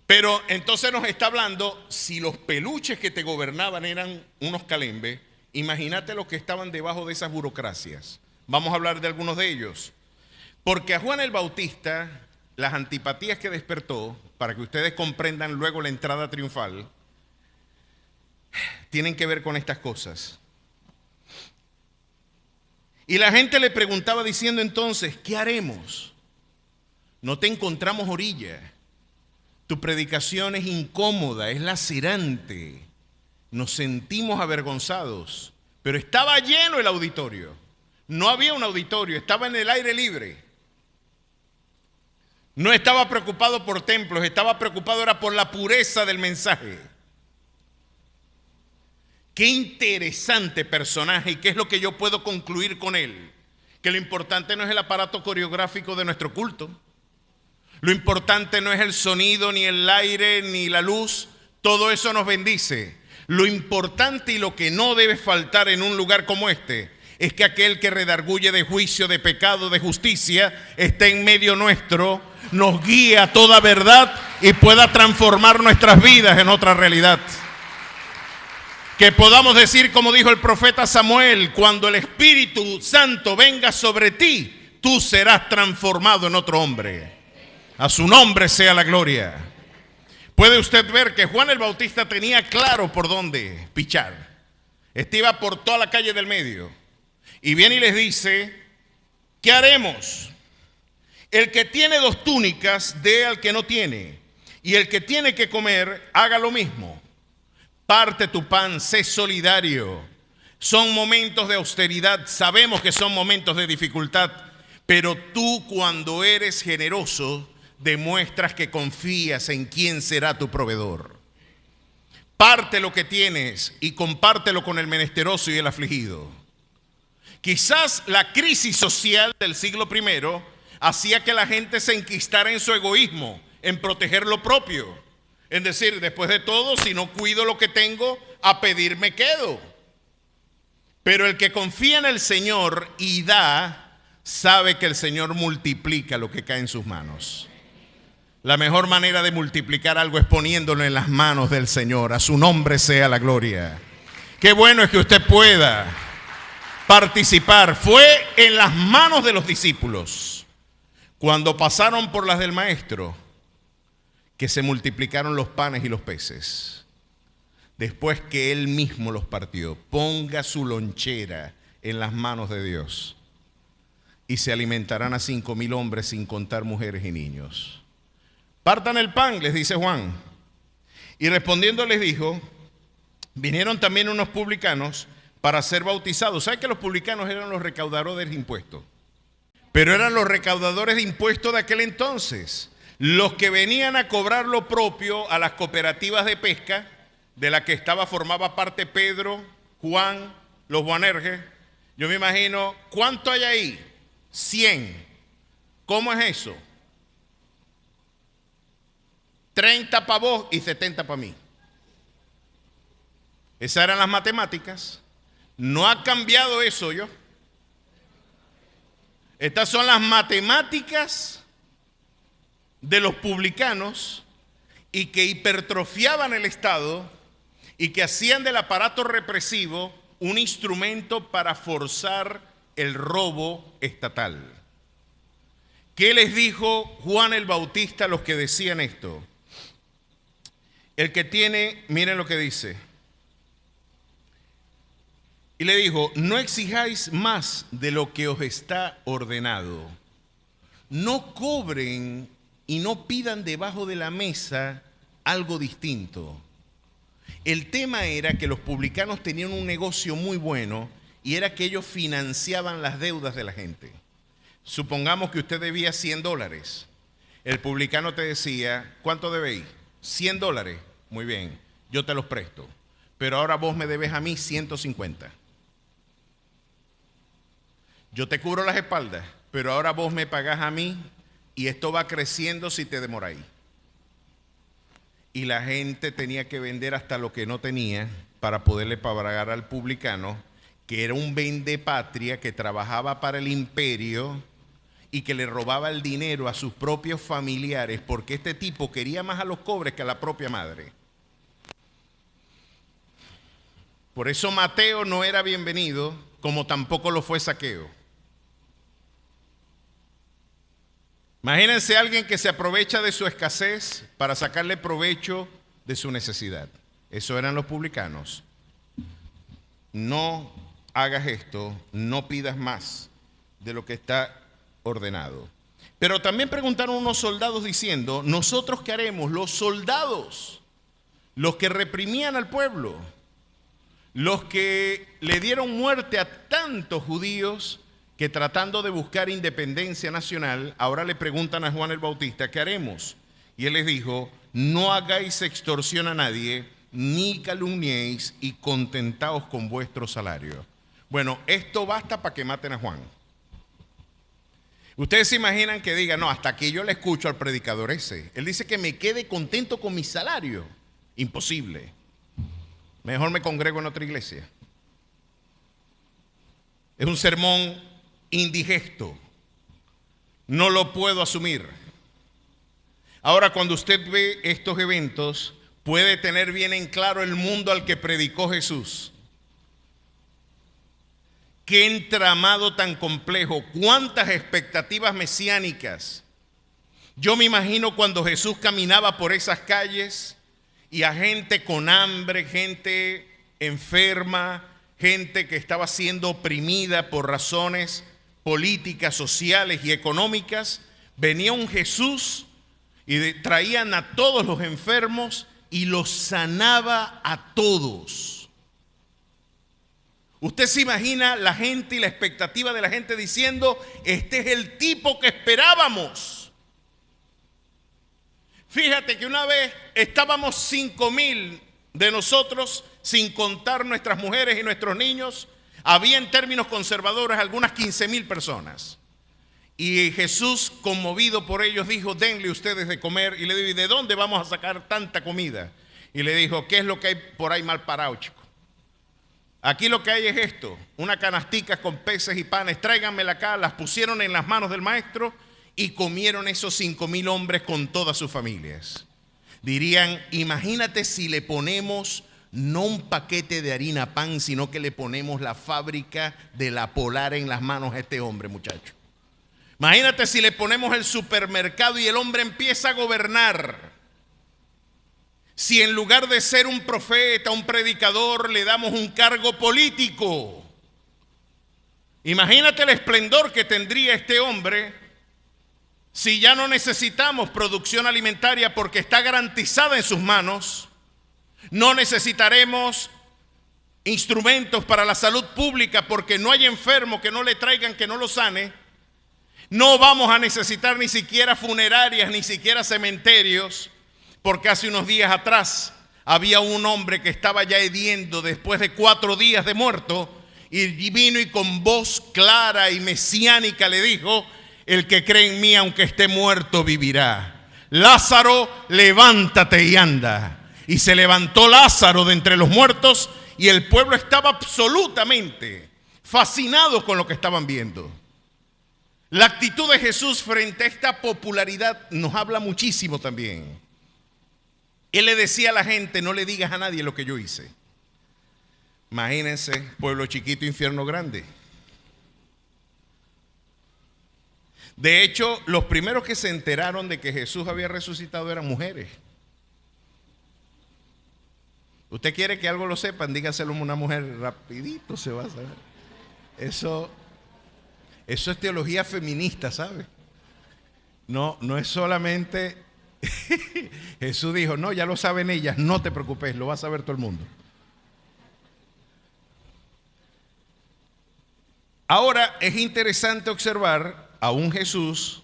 Speaker 1: Pero entonces nos está hablando, si los peluches que te gobernaban eran unos calembes, imagínate los que estaban debajo de esas burocracias. Vamos a hablar de algunos de ellos. Porque a Juan el Bautista, las antipatías que despertó, para que ustedes comprendan luego la entrada triunfal, tienen que ver con estas cosas. Y la gente le preguntaba diciendo entonces, ¿qué haremos? No te encontramos orilla. Tu predicación es incómoda, es lacerante. Nos sentimos avergonzados. Pero estaba lleno el auditorio. No había un auditorio, estaba en el aire libre. No estaba preocupado por templos, estaba preocupado era por la pureza del mensaje. Qué interesante personaje, y qué es lo que yo puedo concluir con él. Que lo importante no es el aparato coreográfico de nuestro culto. Lo importante no es el sonido, ni el aire, ni la luz. Todo eso nos bendice. Lo importante y lo que no debe faltar en un lugar como este es que aquel que redarguye de juicio, de pecado, de justicia, esté en medio nuestro, nos guíe a toda verdad y pueda transformar nuestras vidas en otra realidad. Que podamos decir, como dijo el profeta Samuel: cuando el Espíritu Santo venga sobre ti, tú serás transformado en otro hombre. A su nombre sea la gloria. Puede usted ver que Juan el Bautista tenía claro por dónde pichar. Este iba por toda la calle del medio. Y viene y les dice, ¿qué haremos? El que tiene 2 túnicas, dé al que no tiene. Y el que tiene que comer, haga lo mismo. Parte tu pan, sé solidario. Son momentos de austeridad, sabemos que son momentos de dificultad, pero tú cuando eres generoso, demuestras que confías en quién será tu proveedor. Parte lo que tienes y compártelo con el menesteroso y el afligido. Quizás la crisis social del siglo I hacía que la gente se enquistara en su egoísmo, en proteger lo propio. Es decir, después de todo, si no cuido lo que tengo, a pedir me quedo. Pero el que confía en el Señor y da, sabe que el Señor multiplica lo que cae en sus manos. La mejor manera de multiplicar algo es poniéndolo en las manos del Señor. A su nombre sea la gloria. Qué bueno es que usted pueda participar. Fue en las manos de los discípulos, cuando pasaron por las del Maestro, que se multiplicaron los panes y los peces. Después que Él mismo los partió, ponga su lonchera en las manos de Dios y se alimentarán a 5,000 hombres sin contar mujeres y niños. Partan el pan, les dice Juan. Y respondiendo les dijo, vinieron también unos publicanos para ser bautizados. ¿Sabe que los publicanos eran los recaudadores de impuestos? Pero eran los recaudadores de impuestos de aquel entonces, los que venían a cobrar lo propio a las cooperativas de pesca, de la que formaba parte Pedro, Juan, los Boanerges. Yo me imagino, ¿cuánto hay ahí? 100. ¿Cómo es eso? 30 para vos y 70 para mí. Esas eran las matemáticas. No ha cambiado eso, yo. Estas son las matemáticas de los publicanos y que hipertrofiaban el Estado y que hacían del aparato represivo un instrumento para forzar el robo estatal. ¿Qué les dijo Juan el Bautista a los que decían esto? El que tiene, miren lo que dice. Y le dijo, no exijáis más de lo que os está ordenado. No cobren y no pidan debajo de la mesa algo distinto. El tema era que los publicanos tenían un negocio muy bueno y era que ellos financiaban las deudas de la gente. Supongamos que usted debía $100. El publicano te decía, ¿cuánto debéis? $100. Muy bien, yo te los presto. Pero ahora vos me debes a mí 150. Yo te cubro las espaldas, pero ahora vos me pagás a mí y esto va creciendo si te demoráis. Y la gente tenía que vender hasta lo que no tenía para poderle pagar al publicano, que era un vendepatria que trabajaba para el imperio y que le robaba el dinero a sus propios familiares, porque este tipo quería más a los pobres que a la propia madre. Por eso Mateo no era bienvenido, como tampoco lo fue Zaqueo. Imagínense a alguien que se aprovecha de su escasez para sacarle provecho de su necesidad. Eso eran los publicanos. No hagas esto, no pidas más de lo que está ordenado. Pero también preguntaron unos soldados diciendo, ¿nosotros qué haremos? Los soldados, los que reprimían al pueblo, los que le dieron muerte a tantos judíos, que tratando de buscar independencia nacional, ahora le preguntan a Juan el Bautista, ¿qué haremos? Y él les dijo, no hagáis extorsión a nadie, ni calumniéis y contentaos con vuestro salario. Bueno, esto basta para que maten a Juan. Ustedes se imaginan que digan, no, hasta aquí yo le escucho al predicador ese. Él dice que me quede contento con mi salario. Imposible. Mejor me congrego en otra iglesia. Es un sermón indigesto, no lo puedo asumir. Ahora, cuando usted ve estos eventos, puede tener bien en claro el mundo al que predicó Jesús. Qué entramado tan complejo, cuántas expectativas mesiánicas. Yo me imagino cuando Jesús caminaba por esas calles y a gente con hambre, gente enferma, gente que estaba siendo oprimida por razones políticas, sociales y económicas, venía un Jesús y traían a todos los enfermos y los sanaba a todos. Usted se imagina la gente y la expectativa de la gente diciendo: este es el tipo que esperábamos. Fíjate que una vez estábamos 5,000 de nosotros, sin contar nuestras mujeres y nuestros niños. Había en términos conservadores algunas 15,000 personas. Y Jesús, conmovido por ellos, dijo: denle ustedes de comer. Y le dijo: ¿y de dónde vamos a sacar tanta comida? Y le dijo: ¿qué es lo que hay por ahí mal parado, chico? Aquí lo que hay es esto: una canastica con peces y panes, tráiganmela acá. Las pusieron en las manos del maestro y comieron esos 5,000 hombres con todas sus familias. Dirían: imagínate si le ponemos no un paquete de harina pan, sino que le ponemos la fábrica de la Polar en las manos a este hombre, muchacho. Imagínate si le ponemos el supermercado y el hombre empieza a gobernar. Si en lugar de ser un profeta, un predicador, le damos un cargo político. Imagínate el esplendor que tendría este hombre si ya no necesitamos producción alimentaria porque está garantizada en sus manos. No necesitaremos instrumentos para la salud pública porque no hay enfermo que no le traigan, que no lo sane. No vamos a necesitar ni siquiera funerarias, ni siquiera cementerios, porque hace unos días atrás había un hombre que estaba ya hediendo después de 4 días de muerto, y vino y con voz clara y mesiánica le dijo: el que cree en mí, aunque esté muerto, vivirá. Lázaro, levántate y anda. Y se levantó Lázaro de entre los muertos, y el pueblo estaba absolutamente fascinado con lo que estaban viendo. La actitud de Jesús frente a esta popularidad nos habla muchísimo también. Él le decía a la gente: no le digas a nadie lo que yo hice. Imagínense, pueblo chiquito, infierno grande. De hecho, los primeros que se enteraron de que Jesús había resucitado eran mujeres. Usted quiere que algo lo sepan, dígaselo a una mujer, rapidito se va a saber. Eso es teología feminista, ¿sabe? No es solamente... Jesús dijo: no, ya lo saben ellas, no te preocupes, lo va a saber todo el mundo. Ahora es interesante observar a un Jesús.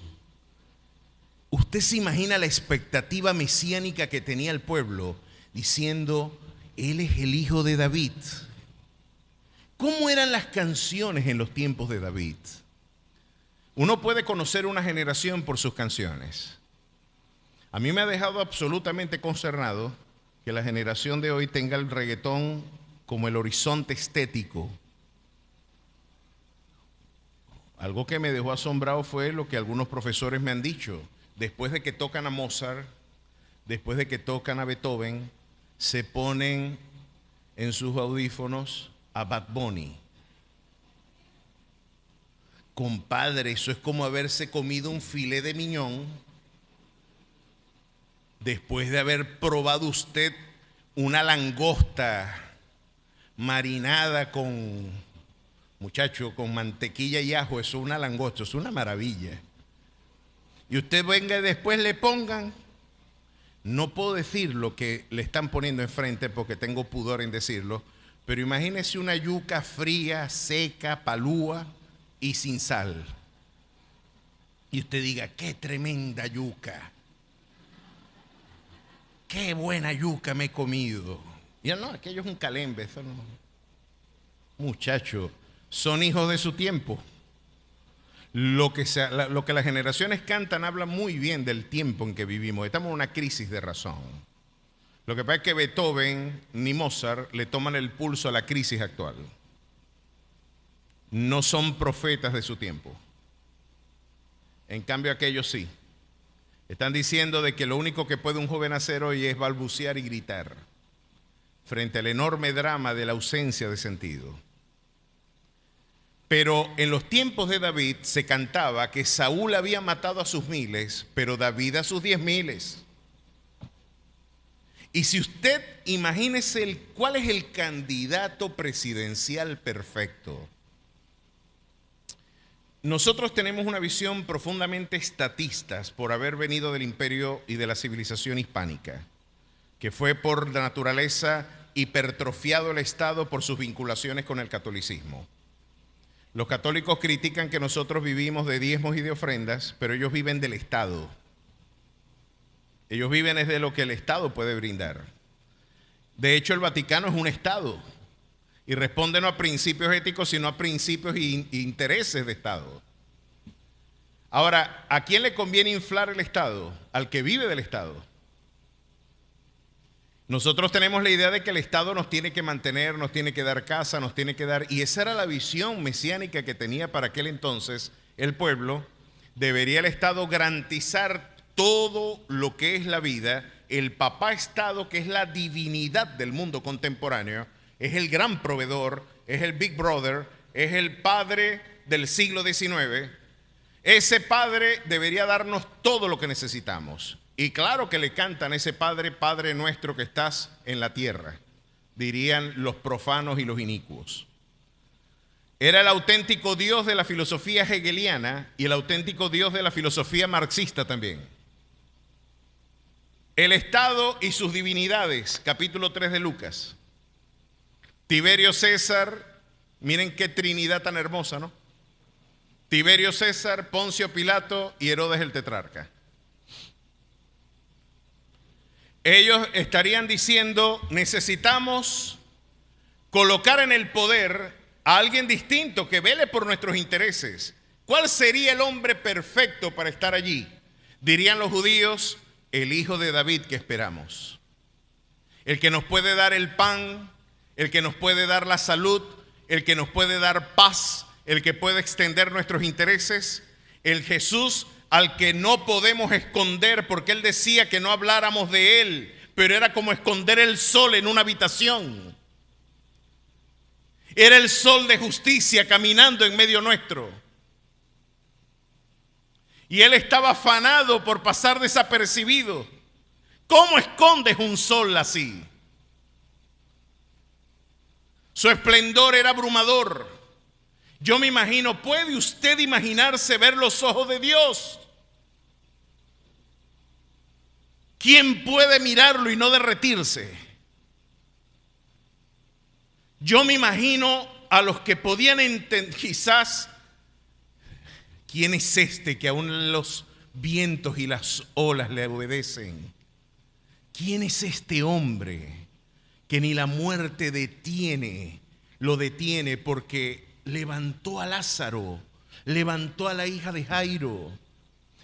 Speaker 1: Usted se imagina la expectativa mesiánica que tenía el pueblo, diciendo: Él es el hijo de David. ¿Cómo eran las canciones en los tiempos de David? Uno puede conocer una generación por sus canciones. A mí me ha dejado absolutamente consternado que la generación de hoy tenga el reggaetón como el horizonte estético. Algo que me dejó asombrado fue lo que algunos profesores me han dicho. Después de que tocan a Mozart, después de que tocan a Beethoven, se ponen en sus audífonos a Bad Bunny. Compadre, eso es como haberse comido un filé de miñón después de haber probado usted una langosta marinada con, muchacho, con mantequilla y ajo. Eso es una langosta, eso es una maravilla. Y usted venga y después le pongan, no puedo decir lo que le están poniendo enfrente porque tengo pudor en decirlo, pero imagínese una yuca fría, seca, palúa y sin sal. Y usted diga: qué tremenda yuca, qué buena yuca me he comido. Y no, aquello es un calembe, eso no. Muchacho, son hijos de su tiempo. Lo que las generaciones cantan habla muy bien del tiempo en que vivimos. Estamos en una crisis de razón. Lo que pasa es que Beethoven ni Mozart le toman el pulso a la crisis actual. No son profetas de su tiempo. En cambio, aquellos sí. Están diciendo de que lo único que puede un joven hacer hoy es balbucear y gritar frente al enorme drama de la ausencia de sentido. Pero en los tiempos de David se cantaba que Saúl había matado a sus 1000, pero David a sus 10,000. Y si usted imagínese cuál es el candidato presidencial perfecto. Nosotros tenemos una visión profundamente estatistas por haber venido del imperio y de la civilización hispánica, que fue por la naturaleza hipertrofiado el Estado por sus vinculaciones con el catolicismo. Los católicos critican que nosotros vivimos de diezmos y de ofrendas, pero ellos viven del Estado. Ellos viven es de lo que el Estado puede brindar. De hecho, el Vaticano es un Estado y responde no a principios éticos, sino a principios e intereses de Estado. Ahora, ¿a quién le conviene inflar el Estado? Al que vive del Estado. Nosotros tenemos la idea de que el Estado nos tiene que mantener, nos tiene que dar casa, nos tiene que dar... Y esa era la visión mesiánica que tenía para aquel entonces el pueblo. Debería el Estado garantizar todo lo que es la vida. El papá Estado, que es la divinidad del mundo contemporáneo, es el gran proveedor, es el Big Brother, es el padre del siglo XIX. Ese padre debería darnos todo lo que necesitamos. Y claro que le cantan a ese Padre, Padre nuestro que estás en la tierra, dirían los profanos y los inicuos. Era el auténtico Dios de la filosofía hegeliana y el auténtico Dios de la filosofía marxista también. El Estado y sus divinidades, capítulo 3 de Lucas. Tiberio César, miren qué trinidad tan hermosa, ¿no? Tiberio César, Poncio Pilato y Herodes el tetrarca. Ellos estarían diciendo, necesitamos colocar en el poder a alguien distinto que vele por nuestros intereses. ¿Cuál sería el hombre perfecto para estar allí? Dirían los judíos, el hijo de David que esperamos. El que nos puede dar el pan, el que nos puede dar la salud, el que nos puede dar paz, el que puede extender nuestros intereses, el Jesús al que no podemos esconder, porque él decía que no habláramos de él, pero era como esconder el sol en una habitación. Era el sol de justicia caminando en medio nuestro. Y él estaba afanado por pasar desapercibido. ¿Cómo escondes un sol así? Su esplendor era abrumador. Yo me imagino, ¿puede usted imaginarse ver los ojos de Dios? ¿Quién puede mirarlo y no derretirse? Yo me imagino a los que podían entender, quizás, ¿quién es este que aún los vientos y las olas le obedecen? ¿Quién es este hombre que ni la muerte lo detiene porque levantó a Lázaro, levantó a la hija de Jairo,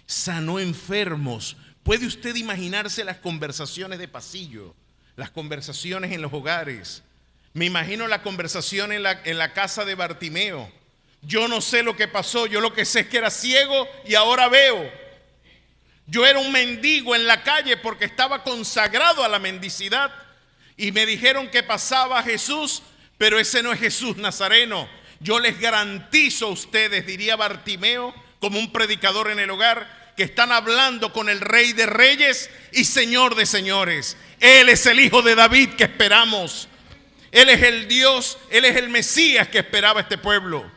Speaker 1: sanó enfermos? ¿Puede usted imaginarse las conversaciones de pasillo, las conversaciones en los hogares? Me imagino la conversación en la casa de Bartimeo. Yo no sé lo que pasó, yo lo que sé es que era ciego y ahora veo. Yo era un mendigo en la calle porque estaba consagrado a la mendicidad y me dijeron que pasaba Jesús, pero ese no es Jesús Nazareno. Yo les garantizo a ustedes, diría Bartimeo, como un predicador en el hogar, que están hablando con el Rey de Reyes y Señor de Señores. Él es el Hijo de David que esperamos. Él es el Dios, Él es el Mesías que esperaba este pueblo.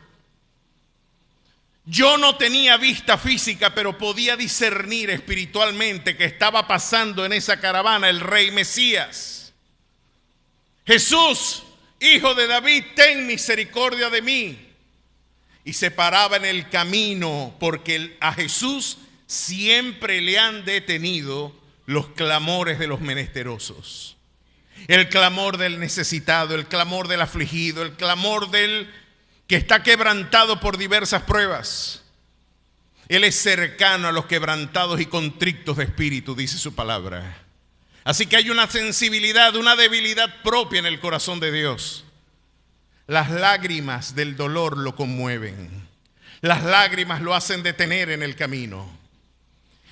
Speaker 1: Yo no tenía vista física, pero podía discernir espiritualmente que estaba pasando en esa caravana el Rey Mesías. Jesús, Hijo de David, ten misericordia de mí. Y se paraba en el camino porque a Jesús siempre le han detenido los clamores de los menesterosos. El clamor del necesitado, el clamor del afligido, el clamor del que está quebrantado por diversas pruebas. Él es cercano a los quebrantados y contritos de espíritu, dice su palabra. Así que hay una sensibilidad, una debilidad propia en el corazón de Dios. Las lágrimas del dolor lo conmueven. Las lágrimas lo hacen detener en el camino.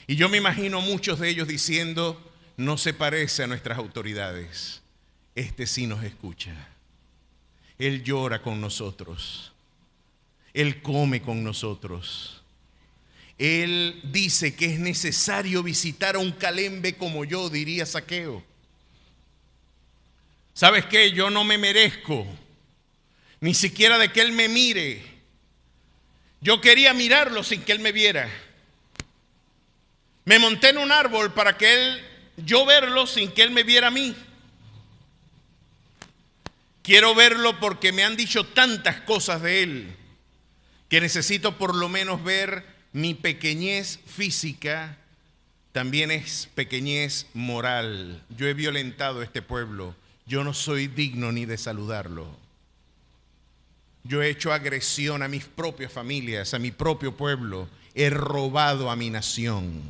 Speaker 1: Y yo me imagino muchos de ellos diciendo, no se parece a nuestras autoridades. Este sí nos escucha. Él llora con nosotros. Él come con nosotros. Él dice que es necesario visitar a un calembe como yo, diría Zaqueo.
Speaker 2: ¿Sabes qué? Yo no me merezco ni siquiera de que Él me mire. Yo quería mirarlo sin que Él me viera. Me monté en un árbol para que yo verlo sin que Él me viera a mí. Quiero verlo porque me han dicho tantas cosas de Él que necesito por lo menos ver mi pequeñez física. También es pequeñez moral. Yo he violentado a este pueblo. Yo no soy digno ni de saludarlo. Yo he hecho agresión a mis propias familias, a mi propio pueblo. He robado a mi nación.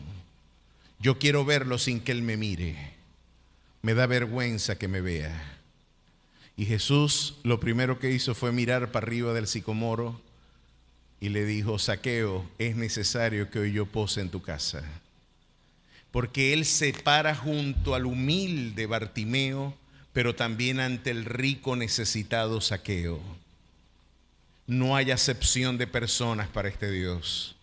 Speaker 2: Yo quiero verlo sin que Él me mire. Me da vergüenza que me vea. Y Jesús lo primero que hizo fue mirar para arriba del sicomoro y le dijo: Zaqueo, es necesario que hoy yo pose en tu casa. Porque Él se para junto al humilde Bartimeo, pero también ante el rico necesitado Zaqueo. No hay acepción de personas para este Dios.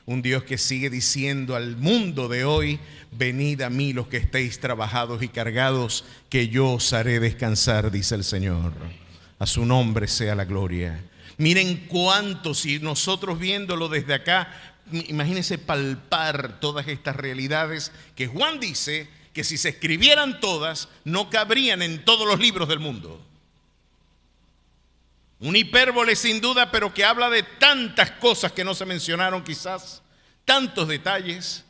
Speaker 2: Un Dios que sigue diciendo al mundo de hoy: venid a mí los que estéis trabajados y cargados, que yo os haré descansar, dice el Señor. A su nombre sea la gloria. Miren cuánto, si nosotros viéndolo desde acá, imagínense palpar todas estas realidades que Juan dice que si se escribieran todas, no cabrían en todos los libros del mundo. Un hipérbole sin duda, pero que habla de tantas cosas que no se mencionaron quizás, tantos detalles,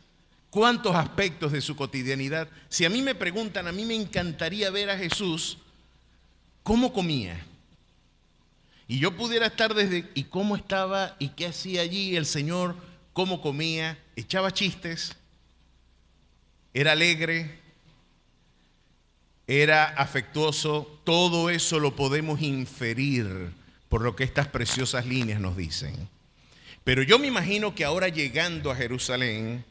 Speaker 2: cuántos aspectos de su cotidianidad. Si a mí me preguntan, a mí me encantaría ver a Jesús cómo comía. Y yo pudiera estar desde, y cómo estaba, y qué hacía allí el Señor, cómo comía, echaba chistes, era alegre, era afectuoso. Todo eso lo podemos inferir por lo que estas preciosas líneas nos dicen. Pero yo me imagino que ahora, llegando a Jerusalén,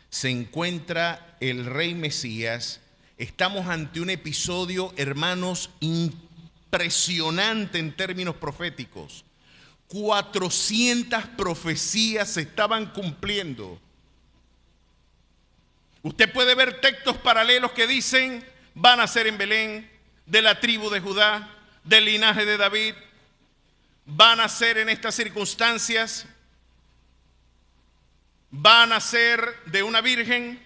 Speaker 2: se encuentra el rey Mesías. Estamos ante un episodio, hermanos, impresionante en términos proféticos. 400 profecías se estaban cumpliendo. Usted puede ver textos paralelos que dicen: van a ser en Belén, de la tribu de Judá, del linaje de David. Van a ser en estas circunstancias. Van a ser de una virgen.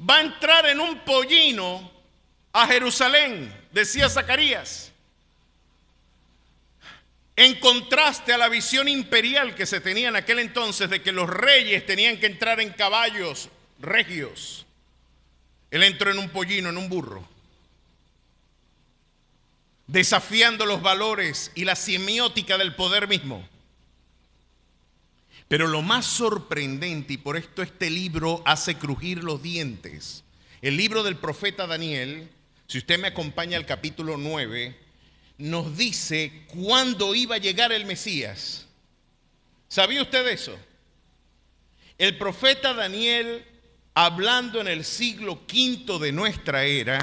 Speaker 2: Va a entrar en un pollino a Jerusalén, decía Zacarías. En contraste a la visión imperial que se tenía en aquel entonces de que los reyes tenían que entrar en caballos regios, Él entró en un pollino, en un burro, desafiando los valores y la semiótica del poder mismo. Pero lo más sorprendente, y por esto este libro hace crujir los dientes, el libro del profeta Daniel, si usted me acompaña al capítulo 9, nos dice cuándo iba a llegar el Mesías. ¿Sabía usted eso? El profeta Daniel, hablando en el siglo V de nuestra era,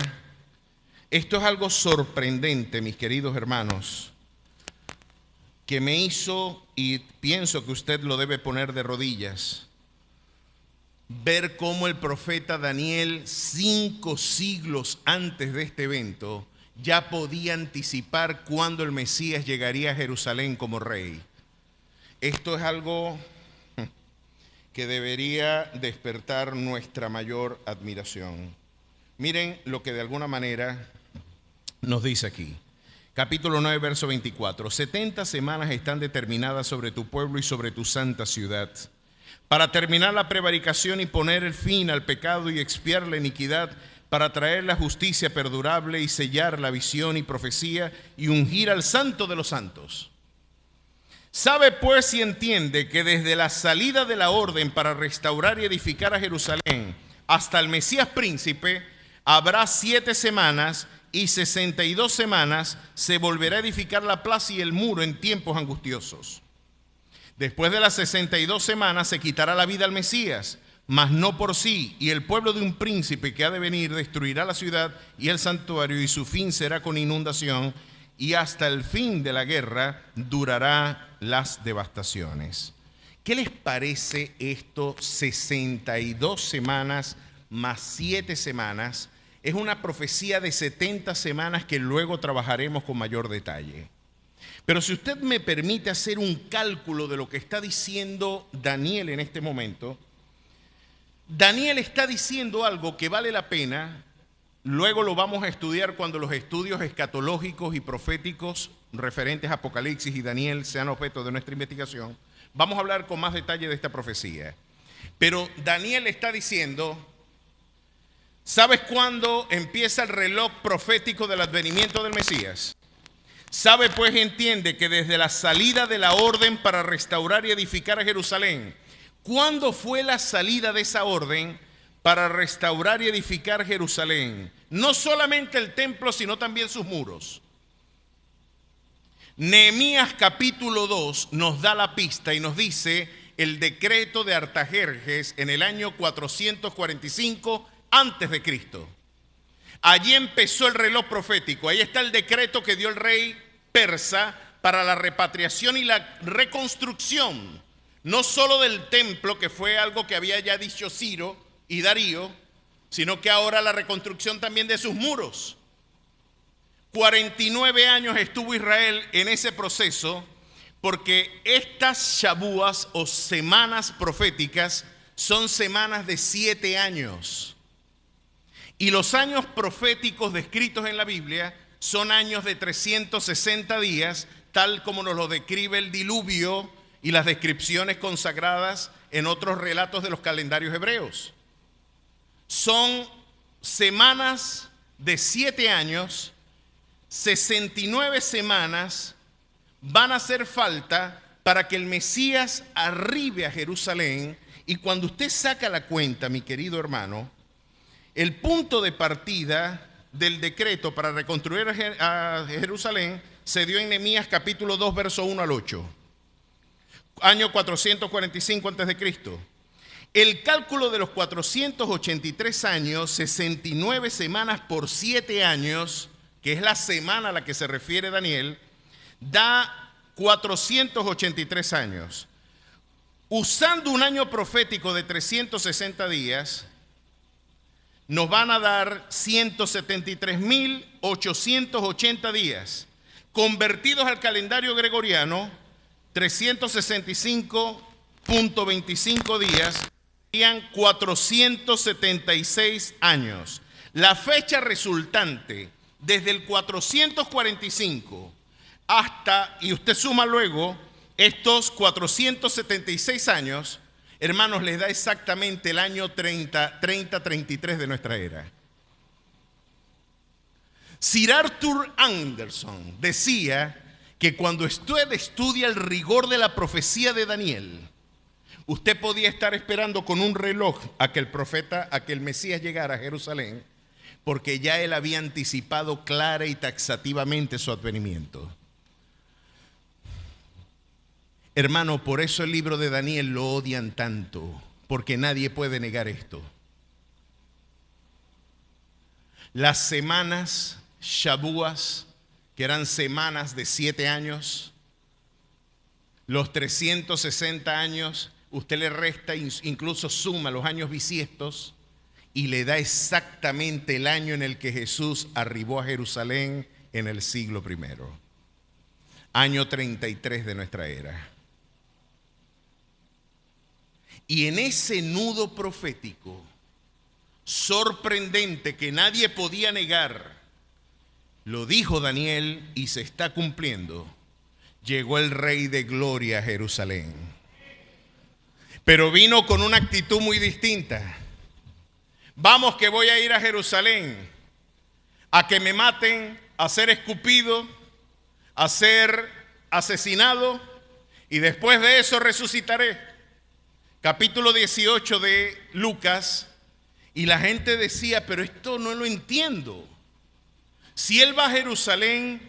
Speaker 2: esto es algo sorprendente, mis queridos hermanos, que me hizo, y pienso que usted lo debe poner de rodillas, ver cómo el profeta Daniel, 5 siglos antes de este evento, ya podía anticipar cuándo el Mesías llegaría a Jerusalén como rey. Esto es algo que debería despertar nuestra mayor admiración. Miren lo que de alguna manera nos dice aquí. Capítulo 9, verso 24. 70 semanas están determinadas sobre tu pueblo y sobre tu santa ciudad, para terminar la prevaricación y poner el fin al pecado y expiar la iniquidad, para traer la justicia perdurable y sellar la visión y profecía y ungir al santo de los santos. Sabe pues y entiende que desde la salida de la orden para restaurar y edificar a Jerusalén hasta el Mesías príncipe habrá 7 semanas, y 62 semanas se volverá a edificar la plaza y el muro en tiempos angustiosos. Después de las 62 semanas se quitará la vida al Mesías, mas no por sí, y el pueblo de un príncipe que ha de venir destruirá la ciudad y el santuario, y su fin será con inundación, y hasta el fin de la guerra durará las devastaciones. ¿Qué les parece esto? 62 semanas más 7 semanas. es una profecía de 70 semanas que luego trabajaremos con mayor detalle. Pero si usted me permite hacer un cálculo de lo que está diciendo Daniel en este momento, Daniel está diciendo algo que vale la pena. Luego lo vamos a estudiar cuando los estudios escatológicos y proféticos referentes a Apocalipsis y Daniel sean objeto de nuestra investigación. Vamos a hablar con más detalle de esta profecía. Pero Daniel está diciendo, ¿sabes cuándo empieza el reloj profético del advenimiento del Mesías? Sabe pues, entiende que desde la salida de la orden para restaurar y edificar a Jerusalén, ¿cuándo fue la salida de esa orden para restaurar y edificar Jerusalén? No solamente el templo, sino también sus muros. Nehemías capítulo 2 nos da la pista y nos dice el decreto de Artajerjes en el año 445 antes de Cristo. Allí empezó el reloj profético. Ahí está el decreto que dio el rey persa para la repatriación y la reconstrucción, no solo del templo, que fue algo que había ya dicho Ciro y Darío, sino que ahora la reconstrucción también de sus muros. 49 años estuvo Israel en ese proceso, porque estas shabúas o semanas proféticas son semanas de 7 años. Y los años proféticos descritos en la Biblia son años de 360 días, tal como nos lo describe el diluvio y las descripciones consagradas en otros relatos de los calendarios hebreos. Son semanas de 7 años, 69 semanas van a hacer falta para que el Mesías arribe a Jerusalén. Y cuando usted saca la cuenta, mi querido hermano, el punto de partida del decreto para reconstruir a Jerusalén se dio en Nehemías capítulo 2, verso 1 al 8, año 445 a.C. El cálculo de los 483 años, 69 semanas por 7 años, que es la semana a la que se refiere Daniel, da 483 años. Usando un año profético de 360 días, nos van a dar 173.880 días. Convertidos al calendario gregoriano, 365.25 días, serían 476 años. La fecha resultante desde el 445 hasta, y usted suma luego estos 476 años, hermanos, les da exactamente el año 30-33 de nuestra era. Sir Arthur Anderson decía que cuando usted estudia el rigor de la profecía de Daniel, usted podía estar esperando con un reloj a que el Mesías llegara a Jerusalén, porque ya él había anticipado clara y taxativamente su advenimiento. Hermano, por eso el libro de Daniel lo odian tanto, porque nadie puede negar esto. Las semanas Shabuas, que eran semanas de 7 años, los 360 años, usted le resta, incluso suma los años bisiestos y le da exactamente el año en el que Jesús arribó a Jerusalén en el siglo I, año 33 de nuestra era. Y en ese nudo profético sorprendente que nadie podía negar, lo dijo Daniel y se está cumpliendo. Llegó el Rey de Gloria a Jerusalén. Pero vino con una actitud muy distinta. Vamos, que voy a ir a Jerusalén a que me maten, a ser escupido, a ser asesinado, y después de eso resucitaré. Capítulo 18 de Lucas. Y la gente decía, pero esto no lo entiendo. Si él va a Jerusalén,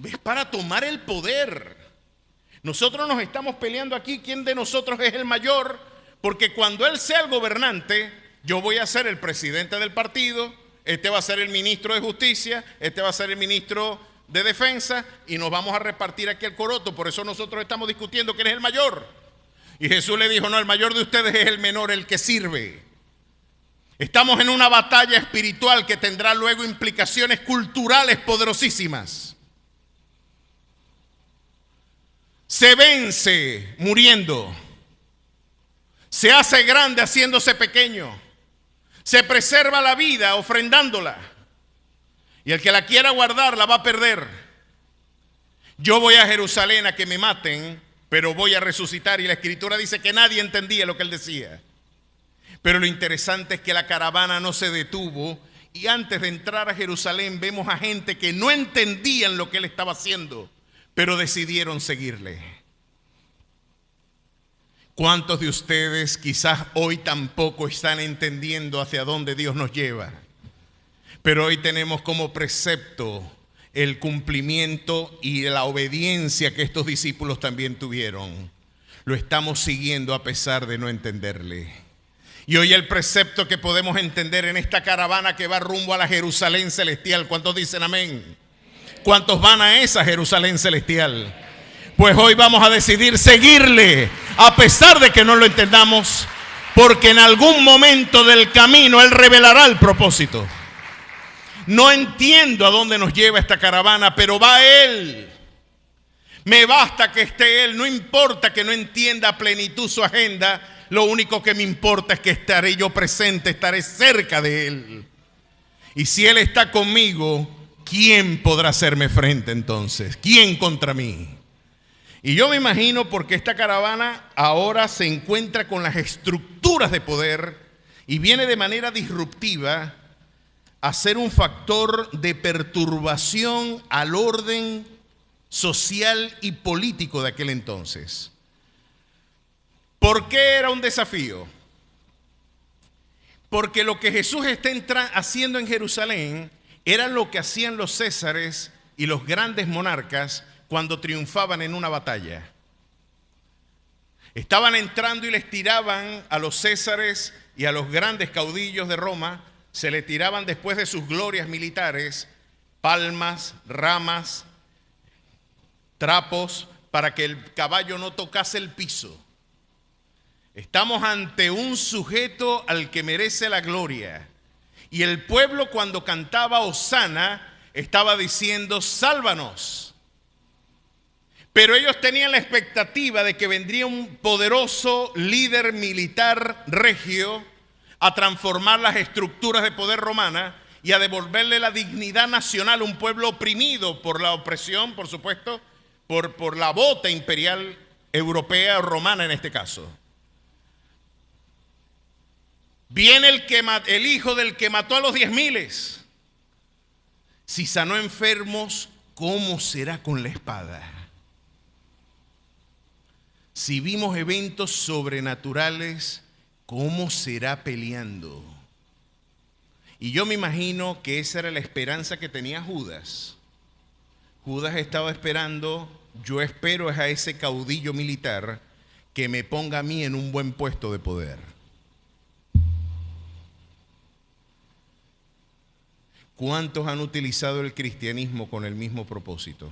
Speaker 2: es para tomar el poder. Nosotros nos estamos peleando aquí quién de nosotros es el mayor, porque cuando él sea el gobernante, yo voy a ser el presidente del partido, este va a ser el ministro de justicia, este va a ser el ministro de defensa, y nos vamos a repartir aquí el coroto. Por eso nosotros estamos discutiendo quién es el mayor. Y Jesús le dijo, no, el mayor de ustedes es el menor, el que sirve. Estamos en una batalla espiritual que tendrá luego implicaciones culturales poderosísimas. Se vence muriendo. Se hace grande haciéndose pequeño. Se preserva la vida ofrendándola. Y el que la quiera guardar la va a perder. Yo voy a Jerusalén a que me maten, pero voy a resucitar. Y la Escritura dice que nadie entendía lo que él decía. Pero lo interesante es que la caravana no se detuvo. Y antes de entrar a Jerusalén vemos a gente que no entendían lo que él estaba haciendo, pero decidieron seguirle. ¿Cuántos de ustedes quizás hoy tampoco están entendiendo hacia dónde Dios nos lleva? Pero hoy tenemos como precepto el cumplimiento y la obediencia que estos discípulos también tuvieron. Lo estamos siguiendo a pesar de no entenderle. Y hoy el precepto que podemos entender en esta caravana que va rumbo a la Jerusalén celestial. ¿Cuántos dicen amén? ¿Cuántos van a esa Jerusalén celestial? Pues hoy vamos a decidir seguirle a pesar de que no lo entendamos, porque en algún momento del camino Él revelará el propósito. No entiendo a dónde nos lleva esta caravana, pero va Él. Me basta que esté Él, no importa que no entienda a plenitud su agenda, lo único que me importa es que estaré yo presente, estaré cerca de Él. Y si Él está conmigo, ¿quién podrá hacerme frente entonces? ¿Quién contra mí? Y yo me imagino porque esta caravana ahora se encuentra con las estructuras de poder y viene de manera disruptiva a ser un factor de perturbación al orden social y político de aquel entonces. ¿Por qué era un desafío? Porque lo que Jesús está haciendo en Jerusalén era lo que hacían los césares y los grandes monarcas cuando triunfaban en una batalla. Estaban entrando y les tiraban a los césares y a los grandes caudillos de Roma, se le tiraban después de sus glorias militares palmas, ramas, trapos para que el caballo no tocase el piso. Estamos ante un sujeto al que merece la gloria. Y el pueblo cuando cantaba Hosana estaba diciendo sálvanos. Pero ellos tenían la expectativa de que vendría un poderoso líder militar regio a transformar las estructuras de poder romana y a devolverle la dignidad nacional a un pueblo oprimido por la opresión, por supuesto, por la bota imperial europea o romana en este caso. Viene el hijo del que mató a los 10,000. Si sanó enfermos, ¿cómo será con la espada? Si vimos eventos sobrenaturales, ¿cómo será peleando? Y yo me imagino que esa era la esperanza que tenía Judas. Judas estaba esperando, yo espero a ese caudillo militar que me ponga a mí en un buen puesto de poder. ¿Cuántos han utilizado el cristianismo con el mismo propósito?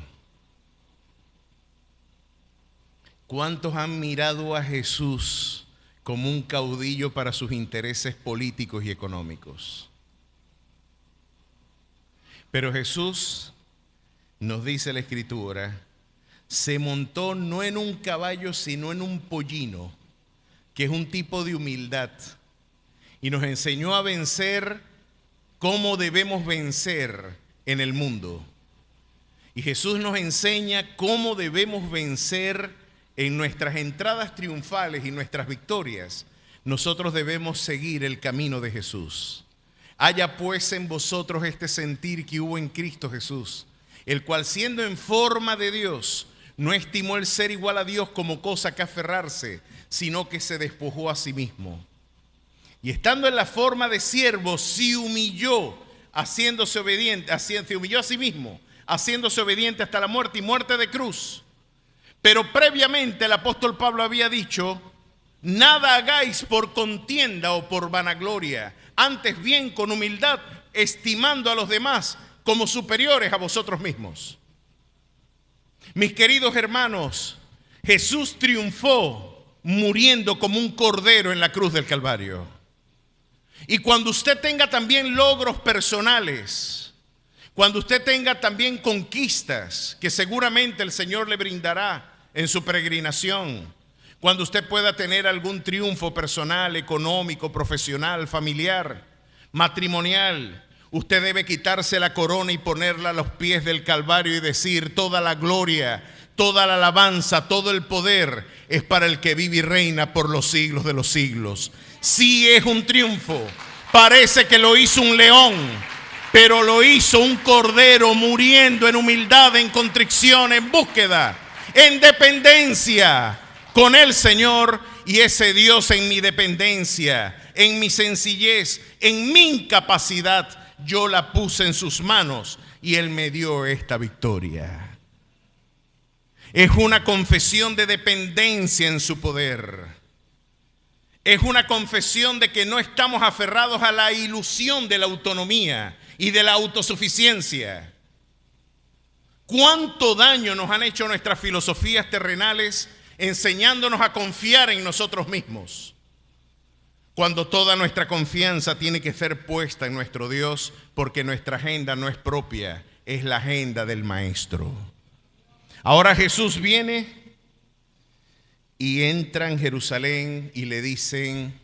Speaker 2: ¿Cuántos han mirado a Jesús como un caudillo para sus intereses políticos y económicos? Pero Jesús, nos dice la Escritura, se montó no en un caballo, sino en un pollino, que es un tipo de humildad, y nos enseñó a vencer cómo debemos vencer en el mundo. Y Jesús nos enseña cómo debemos vencer en nuestras entradas triunfales y nuestras victorias. Nosotros debemos seguir el camino de Jesús. Haya pues en vosotros este sentir que hubo en Cristo Jesús, el cual siendo en forma de Dios, no estimó el ser igual a Dios como cosa que aferrarse, sino que se despojó a sí mismo. Y estando en la forma de siervo, se humilló, haciéndose obediente, se humilló a sí mismo, haciéndose obediente hasta la muerte y muerte de cruz. Pero previamente el apóstol Pablo había dicho, nada hagáis por contienda o por vanagloria, antes bien con humildad, estimando a los demás como superiores a vosotros mismos. Mis queridos hermanos, Jesús triunfó muriendo como un cordero en la cruz del Calvario. Y cuando usted tenga también logros personales, cuando usted tenga también conquistas que seguramente el Señor le brindará en su peregrinación, cuando usted pueda tener algún triunfo personal, económico, profesional, familiar, matrimonial, usted debe quitarse la corona y ponerla a los pies del Calvario y decir: toda la gloria, toda la alabanza, todo el poder es para el que vive y reina por los siglos de los siglos. Sí, es un triunfo. Parece que lo hizo un león, pero lo hizo un cordero muriendo en humildad, en contrición, en búsqueda, en dependencia con el Señor. Y ese Dios, en mi dependencia, en mi sencillez, en mi incapacidad, yo la puse en sus manos y Él me dio esta victoria. Es una confesión de dependencia en su poder. Es una confesión de que no estamos aferrados a la ilusión de la autonomía y de la autosuficiencia. ¿Cuánto daño nos han hecho nuestras filosofías terrenales enseñándonos a confiar en nosotros mismos, cuando toda nuestra confianza tiene que ser puesta en nuestro Dios, porque nuestra agenda no es propia, es la agenda del Maestro? Ahora Jesús viene y entra en Jerusalén y le dicen: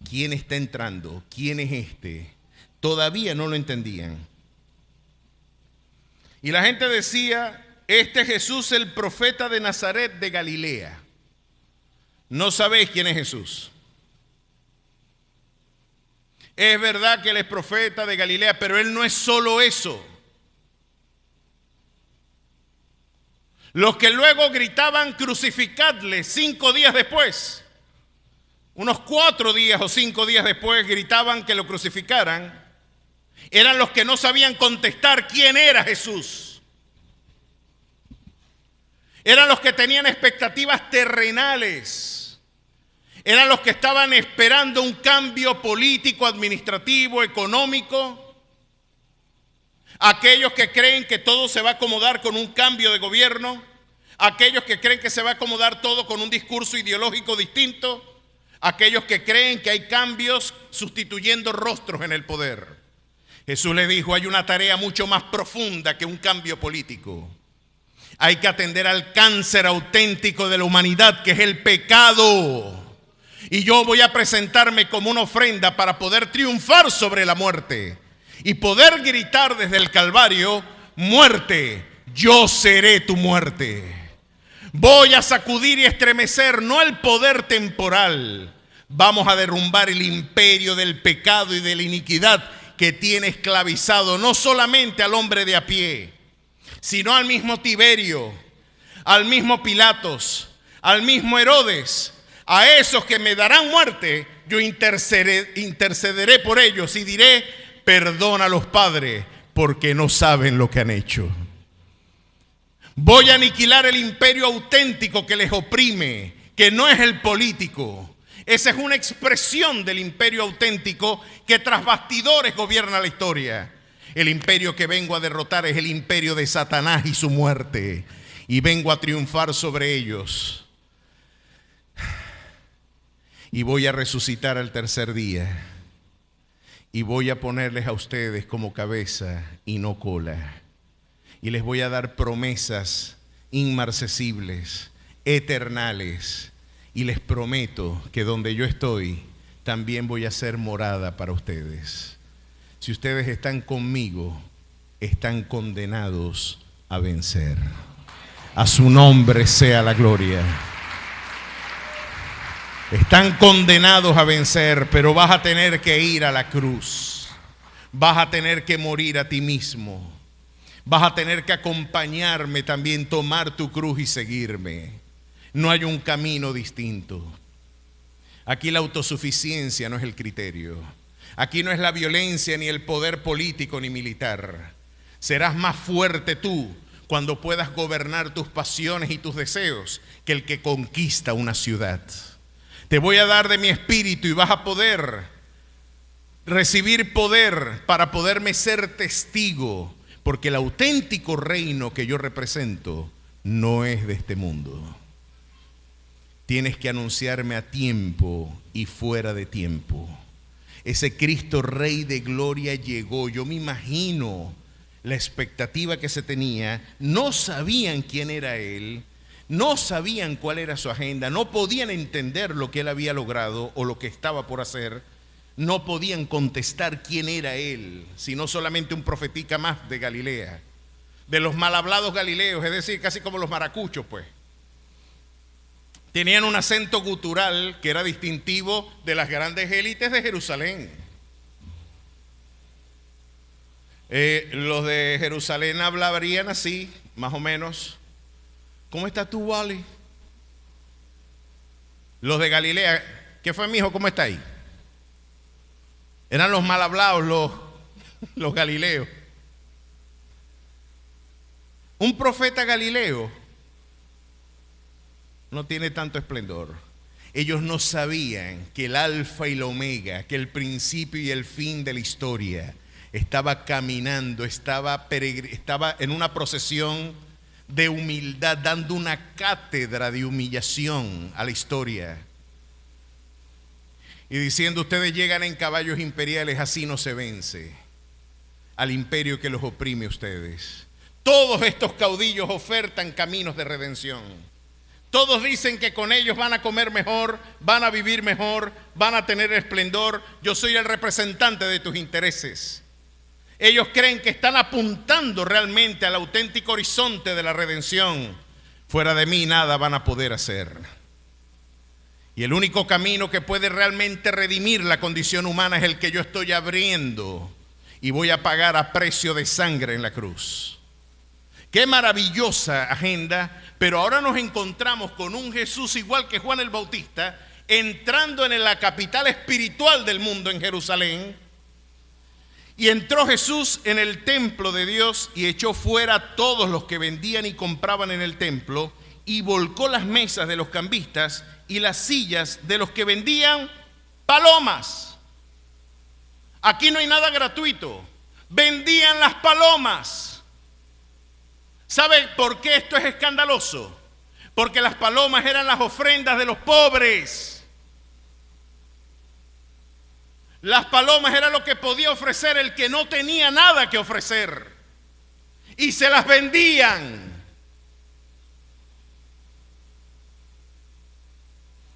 Speaker 2: ¿quién está entrando? ¿Quién es este? Todavía no lo entendían. Y la gente decía: este Jesús, el profeta de Nazaret de Galilea. No sabéis quién es Jesús. Es verdad que Él es profeta de Galilea, pero Él no es solo eso. Los que luego gritaban: crucificadle, 5 días después, unos 4 días o 5 días después, gritaban que lo crucificaran, eran los que no sabían contestar quién era Jesús. Eran los que tenían expectativas terrenales. Eran los que estaban esperando un cambio político, administrativo, económico. Aquellos que creen que todo se va a acomodar con un cambio de gobierno. Aquellos que creen que se va a acomodar todo con un discurso ideológico distinto. Aquellos que creen que hay cambios sustituyendo rostros en el poder. Jesús les dijo: hay una tarea mucho más profunda que un cambio político. Hay que atender al cáncer auténtico de la humanidad, que es el pecado. Y yo voy a presentarme como una ofrenda para poder triunfar sobre la muerte y poder gritar desde el Calvario: muerte, yo seré tu muerte. Voy a sacudir y estremecer no el poder temporal. Vamos a derrumbar el imperio del pecado y de la iniquidad que tiene esclavizado no solamente al hombre de a pie, sino al mismo Tiberio, al mismo Pilatos, al mismo Herodes. A esos que me darán muerte, yo intercederé por ellos y diré: perdónalos, Padre, porque no saben lo que han hecho. Voy a aniquilar el imperio auténtico que les oprime, que no es el político. Esa es una expresión del imperio auténtico que tras bastidores gobierna la historia. El imperio que vengo a derrotar es el imperio de Satanás y su muerte, y vengo a triunfar sobre ellos. Y voy a resucitar al tercer día, y voy a ponerles a ustedes como cabeza y no cola, y les voy a dar promesas inmarcesibles, eternales, y les prometo que donde yo estoy también voy a ser morada para ustedes. Si ustedes están conmigo, están condenados a vencer. A su nombre sea la gloria. Están condenados a vencer, pero vas a tener que ir a la cruz. Vas a tener que morir a ti mismo. Vas a tener que acompañarme también, tomar tu cruz y seguirme. No hay un camino distinto. Aquí la autosuficiencia no es el criterio. Aquí no es la violencia ni el poder político ni militar. Serás más fuerte tú cuando puedas gobernar tus pasiones y tus deseos que el que conquista una ciudad. Te voy a dar de mi espíritu y vas a poder recibir poder para poderme ser testigo, porque el auténtico reino que yo represento no es de este mundo. Tienes que anunciarme a tiempo y fuera de tiempo. Ese Cristo Rey de gloria llegó. Yo me imagino la expectativa que se tenía. No sabían quién era Él, no sabían cuál era su agenda, no podían entender lo que Él había logrado o lo que estaba por hacer. No podían contestar quién era Él, sino solamente un profetica más de Galilea, de los mal hablados galileos, es decir, casi como los maracuchos, pues. Tenían un acento gutural que era distintivo de las grandes élites de Jerusalén. Los de Jerusalén hablarían así, más o menos. ¿Cómo estás tú, Wally? Los de Galilea, ¿qué fue, mijo? ¿Cómo está ahí? Eran los mal hablados, los galileos. Un profeta galileo no tiene tanto esplendor. Ellos no sabían que el alfa y la omega, que el principio y el fin de la historia estaba caminando, estaba en una procesión de humildad, dando una cátedra de humillación a la historia. Y diciendo, ustedes llegan en caballos imperiales, así no se vence al imperio que los oprime a ustedes. Todos estos caudillos ofertan caminos de redención. Todos dicen que con ellos van a comer mejor, van a vivir mejor, van a tener esplendor. Yo soy el representante de tus intereses. Ellos creen que están apuntando realmente al auténtico horizonte de la redención. Fuera de mí nada van a poder hacer. Y el único camino que puede realmente redimir la condición humana es el que yo estoy abriendo y voy a pagar a precio de sangre en la cruz. Qué maravillosa agenda, pero ahora nos encontramos con un Jesús igual que Juan el Bautista, entrando en la capital espiritual del mundo, en Jerusalén. Y entró Jesús en el templo de Dios y echó fuera a todos los que vendían y compraban en el templo y volcó las mesas de los cambistas y las sillas de los que vendían palomas. Aquí no hay nada gratuito. Vendían las palomas. ¿Sabe por qué esto es escandaloso? Porque las palomas eran las ofrendas de los pobres. Las palomas era lo que podía ofrecer el que no tenía nada que ofrecer. Y se las vendían.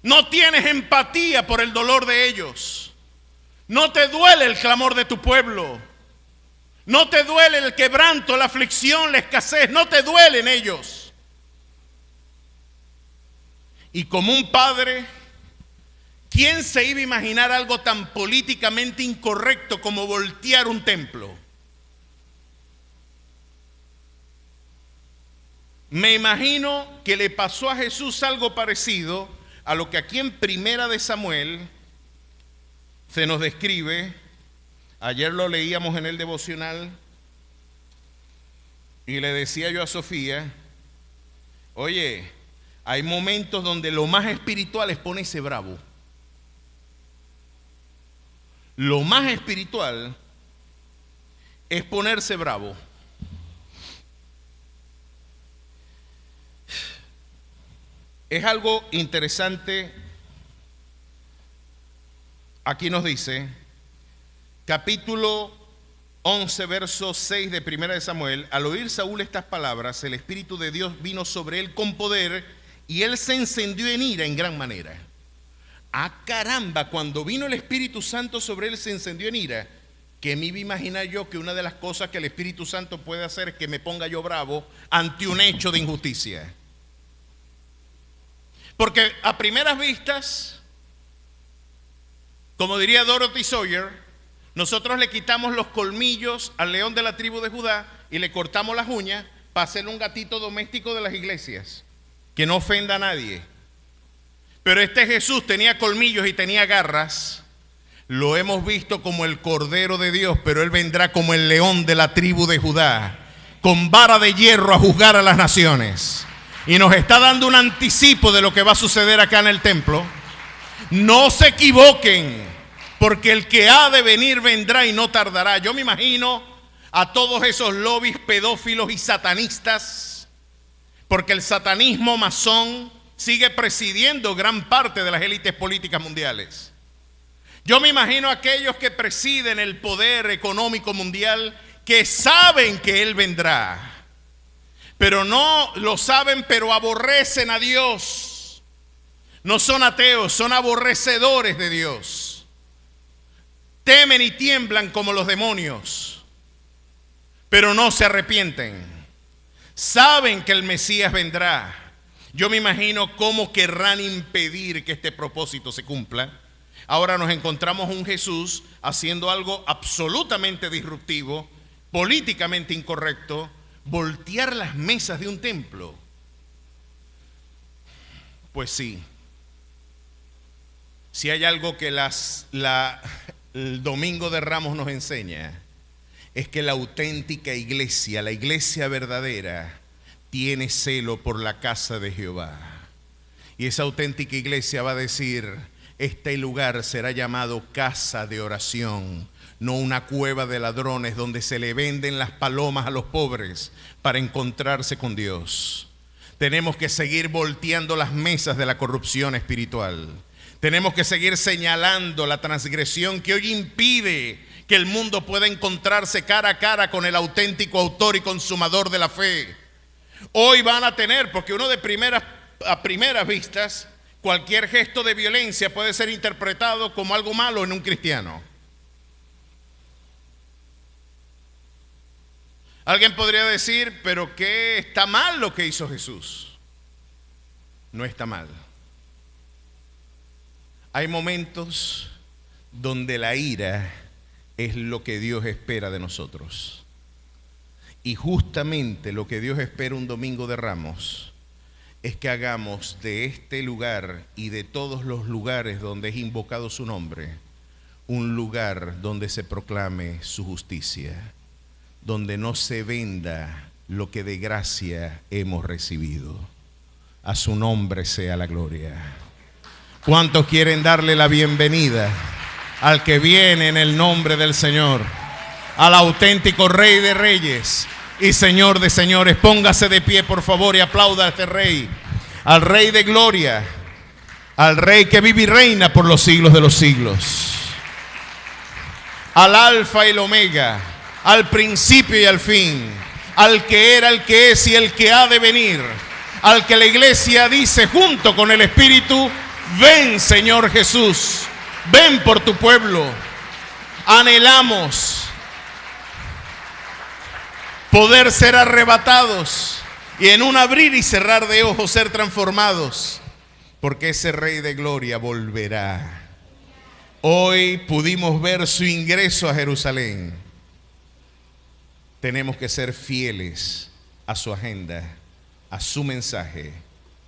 Speaker 2: No tienes empatía por el dolor de ellos. No te duele el clamor de tu pueblo. No te duele el quebranto, la aflicción, la escasez. No te duelen ellos. Y como un padre, ¿quién se iba a imaginar algo tan políticamente incorrecto como voltear un templo? Me imagino que le pasó a Jesús algo parecido a lo que aquí en Primera de Samuel se nos describe. Ayer lo leíamos en el devocional y le decía yo a Sofía, oye, hay momentos donde lo más espiritual es ponerse bravo. Lo más espiritual es ponerse bravo. Es algo interesante. Aquí nos dice, capítulo 11, verso 6 de Primera de Samuel, al oír Saúl estas palabras, el Espíritu de Dios vino sobre él con poder y él se encendió en ira en gran manera. Ah, caramba, cuando vino el Espíritu Santo sobre él se encendió en ira. ¿Qué me iba a imaginar yo que una de las cosas que el Espíritu Santo puede hacer es que me ponga yo bravo ante un hecho de injusticia? Porque a primeras vistas, como diría Dorothy Sawyer, nosotros le quitamos los colmillos al león de la tribu de Judá y le cortamos las uñas para hacerle un gatito doméstico de las iglesias, que no ofenda a nadie. Pero este Jesús tenía colmillos y tenía garras. Lo hemos visto como el Cordero de Dios, pero Él vendrá como el león de la tribu de Judá, con vara de hierro a juzgar a las naciones. Y nos está dando un anticipo de lo que va a suceder acá en el templo. No se equivoquen, porque el que ha de venir vendrá y no tardará. Yo me imagino a todos esos lobbies pedófilos y satanistas, porque el satanismo masón sigue presidiendo gran parte de las élites políticas mundiales. Yo me imagino a aquellos que presiden el poder económico mundial, que saben que Él vendrá, pero no lo saben, pero aborrecen a Dios. No son ateos, son aborrecedores de Dios. Temen y tiemblan como los demonios, pero no se arrepienten. Saben que el Mesías vendrá. Yo me imagino cómo querrán impedir que este propósito se cumpla. Ahora nos encontramos un Jesús haciendo algo absolutamente disruptivo, políticamente incorrecto: voltear las mesas de un templo. Pues sí, si hay algo que el Domingo de Ramos nos enseña, es que la auténtica iglesia, la iglesia verdadera, tiene celo por la casa de Jehová. Y esa auténtica iglesia va a decir: este lugar será llamado casa de oración, no una cueva de ladrones donde se le venden las palomas a los pobres para encontrarse con Dios. Tenemos que seguir volteando las mesas de la corrupción espiritual. Tenemos que seguir señalando la transgresión que hoy impide que el mundo pueda encontrarse cara a cara con el auténtico autor y consumador de la fe. Hoy van a tener, porque uno a primeras vistas, cualquier gesto de violencia puede ser interpretado como algo malo en un cristiano. Alguien podría decir: pero ¿qué está mal lo que hizo Jesús? No está mal. Hay momentos donde la ira es lo que Dios espera de nosotros. Y justamente lo que Dios espera un Domingo de Ramos es que hagamos de este lugar y de todos los lugares donde es invocado su nombre un lugar donde se proclame su justicia, donde no se venda lo que de gracia hemos recibido. A su nombre sea la gloria. ¿Cuántos quieren darle la bienvenida al que viene en el nombre del Señor, al auténtico Rey de Reyes y Señor de Señores? Póngase de pie, por favor, y aplauda a este Rey, al Rey de Gloria, al Rey que vive y reina por los siglos de los siglos, al Alfa y el Omega, al principio y al fin, al que era, el que es y el que ha de venir, al que la iglesia dice junto con el Espíritu: ven, Señor Jesús, ven por tu pueblo. Anhelamos poder ser arrebatados y en un abrir y cerrar de ojos ser transformados, porque ese Rey de Gloria volverá. Hoy pudimos ver su ingreso a Jerusalén. Tenemos que ser fieles a su agenda, a su mensaje,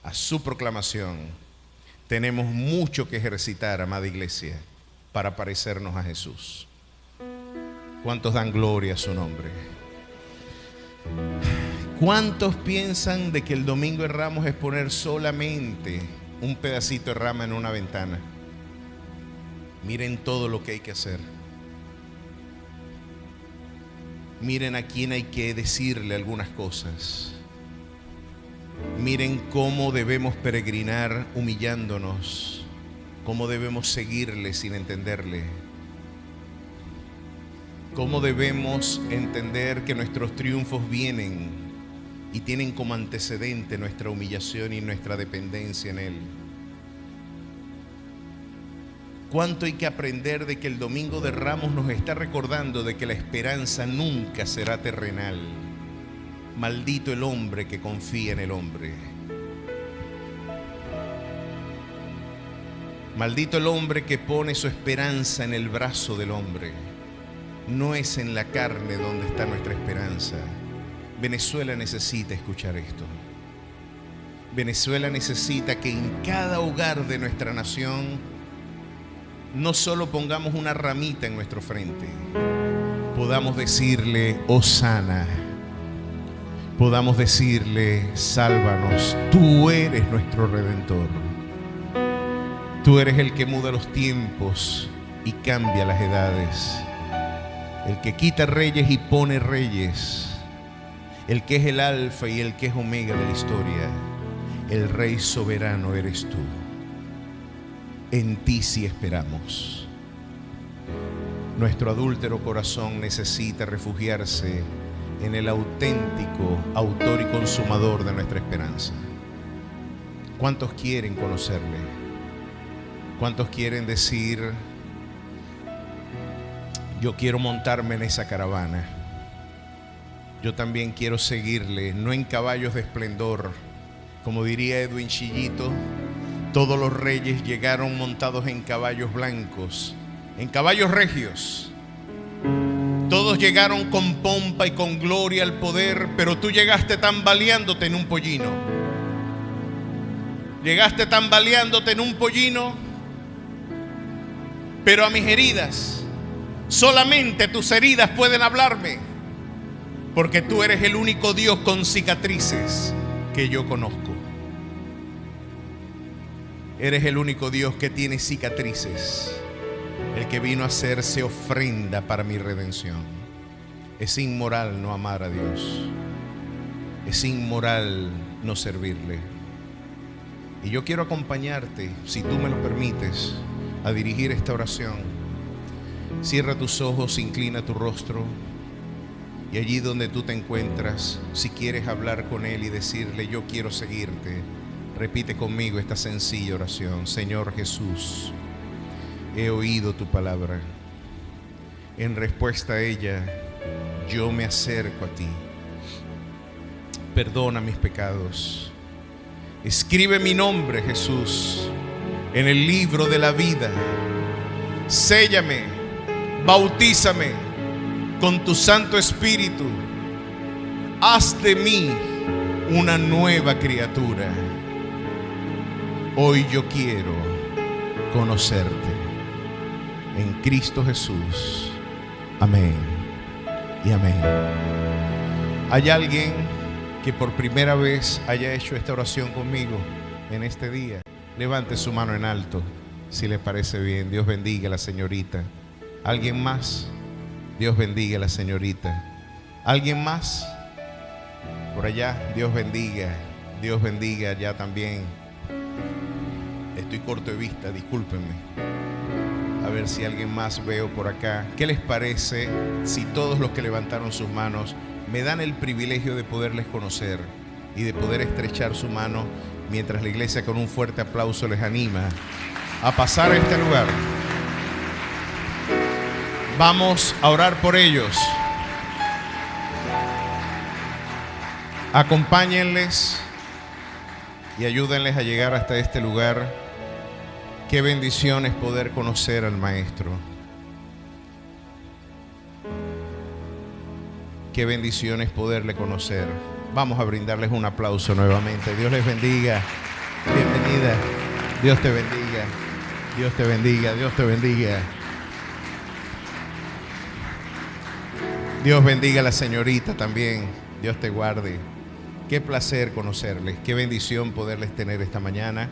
Speaker 2: a su proclamación. Tenemos mucho que ejercitar, amada iglesia, para parecernos a Jesús. ¿Cuántos dan gloria a su nombre? ¿Cuántos piensan de que el Domingo de Ramos es poner solamente un pedacito de rama en una ventana? Miren todo lo que hay que hacer. Miren a quién hay que decirle algunas cosas. Miren cómo debemos peregrinar humillándonos, cómo debemos seguirle sin entenderle, cómo debemos entender que nuestros triunfos vienen y tienen como antecedente nuestra humillación y nuestra dependencia en Él. Cuánto hay que aprender de que el Domingo de Ramos nos está recordando de que la esperanza nunca será terrenal. Maldito el hombre que confía en el hombre. Maldito el hombre que pone su esperanza en el brazo del hombre. No es en la carne donde está nuestra esperanza. Venezuela necesita escuchar esto. Venezuela necesita que en cada hogar de nuestra nación no solo pongamos una ramita en nuestro frente, podamos decirle: Hosana. Podamos decirle: sálvanos, tú eres nuestro Redentor. Tú eres el que muda los tiempos y cambia las edades, el que quita reyes y pone reyes, el que es el alfa y el que es omega de la historia. El Rey soberano eres tú. En ti sí esperamos.
Speaker 1: Nuestro adúltero corazón necesita refugiarse en el auténtico autor y consumador de nuestra esperanza. ¿Cuántos quieren conocerle? ¿Cuántos quieren decir: yo quiero montarme en esa caravana? Yo también quiero seguirle, no en caballos de esplendor. Como diría Edwin Chillito, todos los reyes llegaron montados en caballos blancos, en caballos regios. Todos llegaron con pompa y con gloria al poder, pero tú llegaste tambaleándote en un pollino. Llegaste tambaleándote en un pollino, pero a mis heridas, solamente tus heridas pueden hablarme, porque tú eres el único Dios con cicatrices que yo conozco. Eres el único Dios que tiene cicatrices, el que vino a hacerse ofrenda para mi redención. Es inmoral no amar a Dios. Es inmoral no servirle. Y yo quiero acompañarte, si tú me lo permites, a dirigir esta oración. Cierra tus ojos, inclina tu rostro, y allí donde tú te encuentras, si quieres hablar con Él y decirle: yo quiero seguirte, repite conmigo esta sencilla oración. Señor Jesús, he oído tu palabra. En respuesta a ella, yo me acerco a ti. Perdona mis pecados. Escribe mi nombre, Jesús, en el libro de la vida. Séllame, bautízame con tu Santo Espíritu. Haz de mí una nueva criatura. Hoy yo quiero conocerte. En Cristo Jesús. Amén y amén. ¿Hay alguien que por primera vez haya hecho esta oración conmigo en este día? Levante su mano en alto, si le parece bien. Dios bendiga a la señorita. ¿Alguien más? Dios bendiga a la señorita. ¿Alguien más? Por allá, Dios bendiga. Dios bendiga allá también. Estoy corto de vista, discúlpenme. A ver si alguien más veo por acá. ¿Qué les parece si todos los que levantaron sus manos me dan el privilegio de poderles conocer y de poder estrechar su mano mientras la iglesia con un fuerte aplauso les anima a pasar a este lugar? Vamos a orar por ellos. Acompáñenles y ayúdenles a llegar hasta este lugar. Qué bendición es poder conocer al Maestro. Qué bendición es poderle conocer. Vamos a brindarles un aplauso nuevamente. Dios les bendiga. Bienvenida. Dios te bendiga. Dios te bendiga. Dios te bendiga. Dios bendiga a la señorita también. Dios te guarde. Qué placer conocerles. Qué bendición poderles tener esta mañana.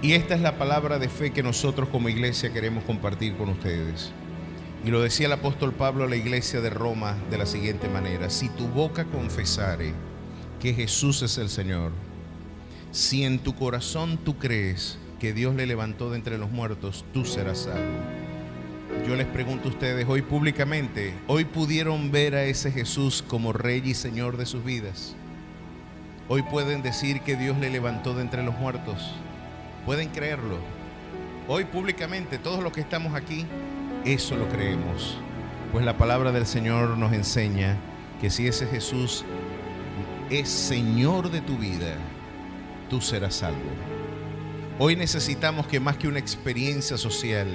Speaker 1: Y esta es la palabra de fe que nosotros como iglesia queremos compartir con ustedes. Y lo decía el apóstol Pablo a la iglesia de Roma de la siguiente manera: si tu boca confesare que Jesús es el Señor, si en tu corazón tú crees que Dios le levantó de entre los muertos, tú serás salvo. Yo les pregunto a ustedes hoy públicamente, ¿hoy pudieron ver a ese Jesús como Rey y Señor de sus vidas? ¿Hoy pueden decir que Dios le levantó de entre los muertos? ¿Pueden creerlo? Hoy públicamente, todos los que estamos aquí, eso lo creemos. Pues la palabra del Señor nos enseña que si ese Jesús es Señor de tu vida, tú serás salvo. Hoy necesitamos que más que una experiencia social,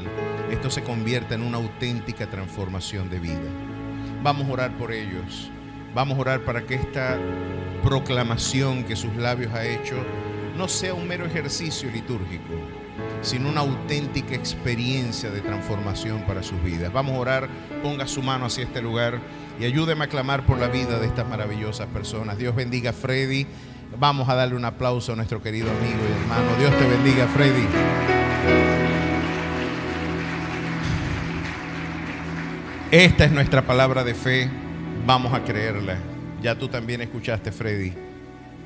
Speaker 1: esto se convierta en una auténtica transformación de vida. Vamos a orar por ellos. Vamos a orar para que esta proclamación que sus labios ha hecho no sea un mero ejercicio litúrgico, sino una auténtica experiencia de transformación para sus vidas. Vamos a orar. Ponga su mano hacia este lugar y ayúdeme a clamar por la vida de estas maravillosas personas. Dios bendiga a Freddy. Vamos a darle un aplauso a nuestro querido amigo y hermano. Dios te bendiga, Freddy. Esta es nuestra palabra de fe. Vamos a creerla. Ya tú también escuchaste, Freddy.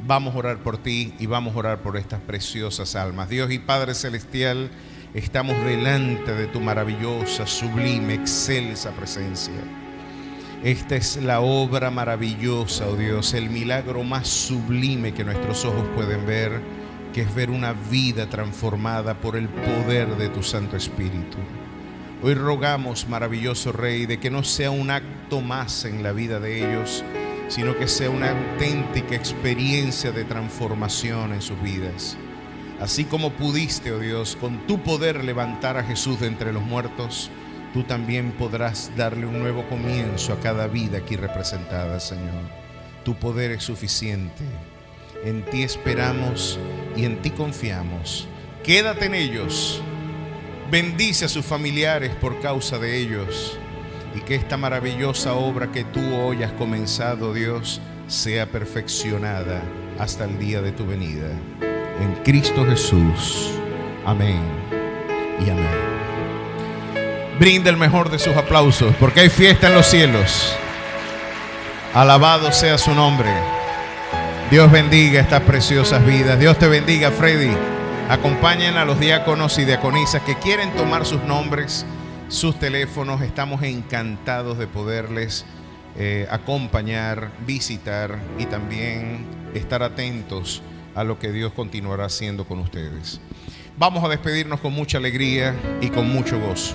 Speaker 1: Vamos a orar por ti y vamos a orar por estas preciosas almas. Dios y Padre Celestial, estamos delante de tu maravillosa, sublime, excelsa presencia. Esta es la obra maravillosa, oh Dios, el milagro más sublime que nuestros ojos pueden ver, que es ver una vida transformada por el poder de tu Santo Espíritu. Hoy rogamos, maravilloso Rey, de que no sea un acto más en la vida de ellos, sino que sea una auténtica experiencia de transformación en sus vidas. Así como pudiste, oh Dios, con tu poder levantar a Jesús de entre los muertos, tú también podrás darle un nuevo comienzo a cada vida aquí representada, Señor. Tu poder es suficiente. En ti esperamos y en ti confiamos. Quédate en ellos. Bendice a sus familiares por causa de ellos. Y que esta maravillosa obra que tú hoy has comenzado, Dios, sea perfeccionada hasta el día de tu venida. En Cristo Jesús. Amén y amén. Brinda el mejor de sus aplausos, porque hay fiesta en los cielos. Alabado sea su nombre. Dios bendiga estas preciosas vidas. Dios te bendiga, Freddy. Acompañen a los diáconos y diaconisas que quieren tomar sus nombres, sus teléfonos. Estamos encantados de poderles acompañar, visitar y también estar atentos a lo que Dios continuará haciendo con ustedes. Vamos a despedirnos con mucha alegría y con mucho gozo.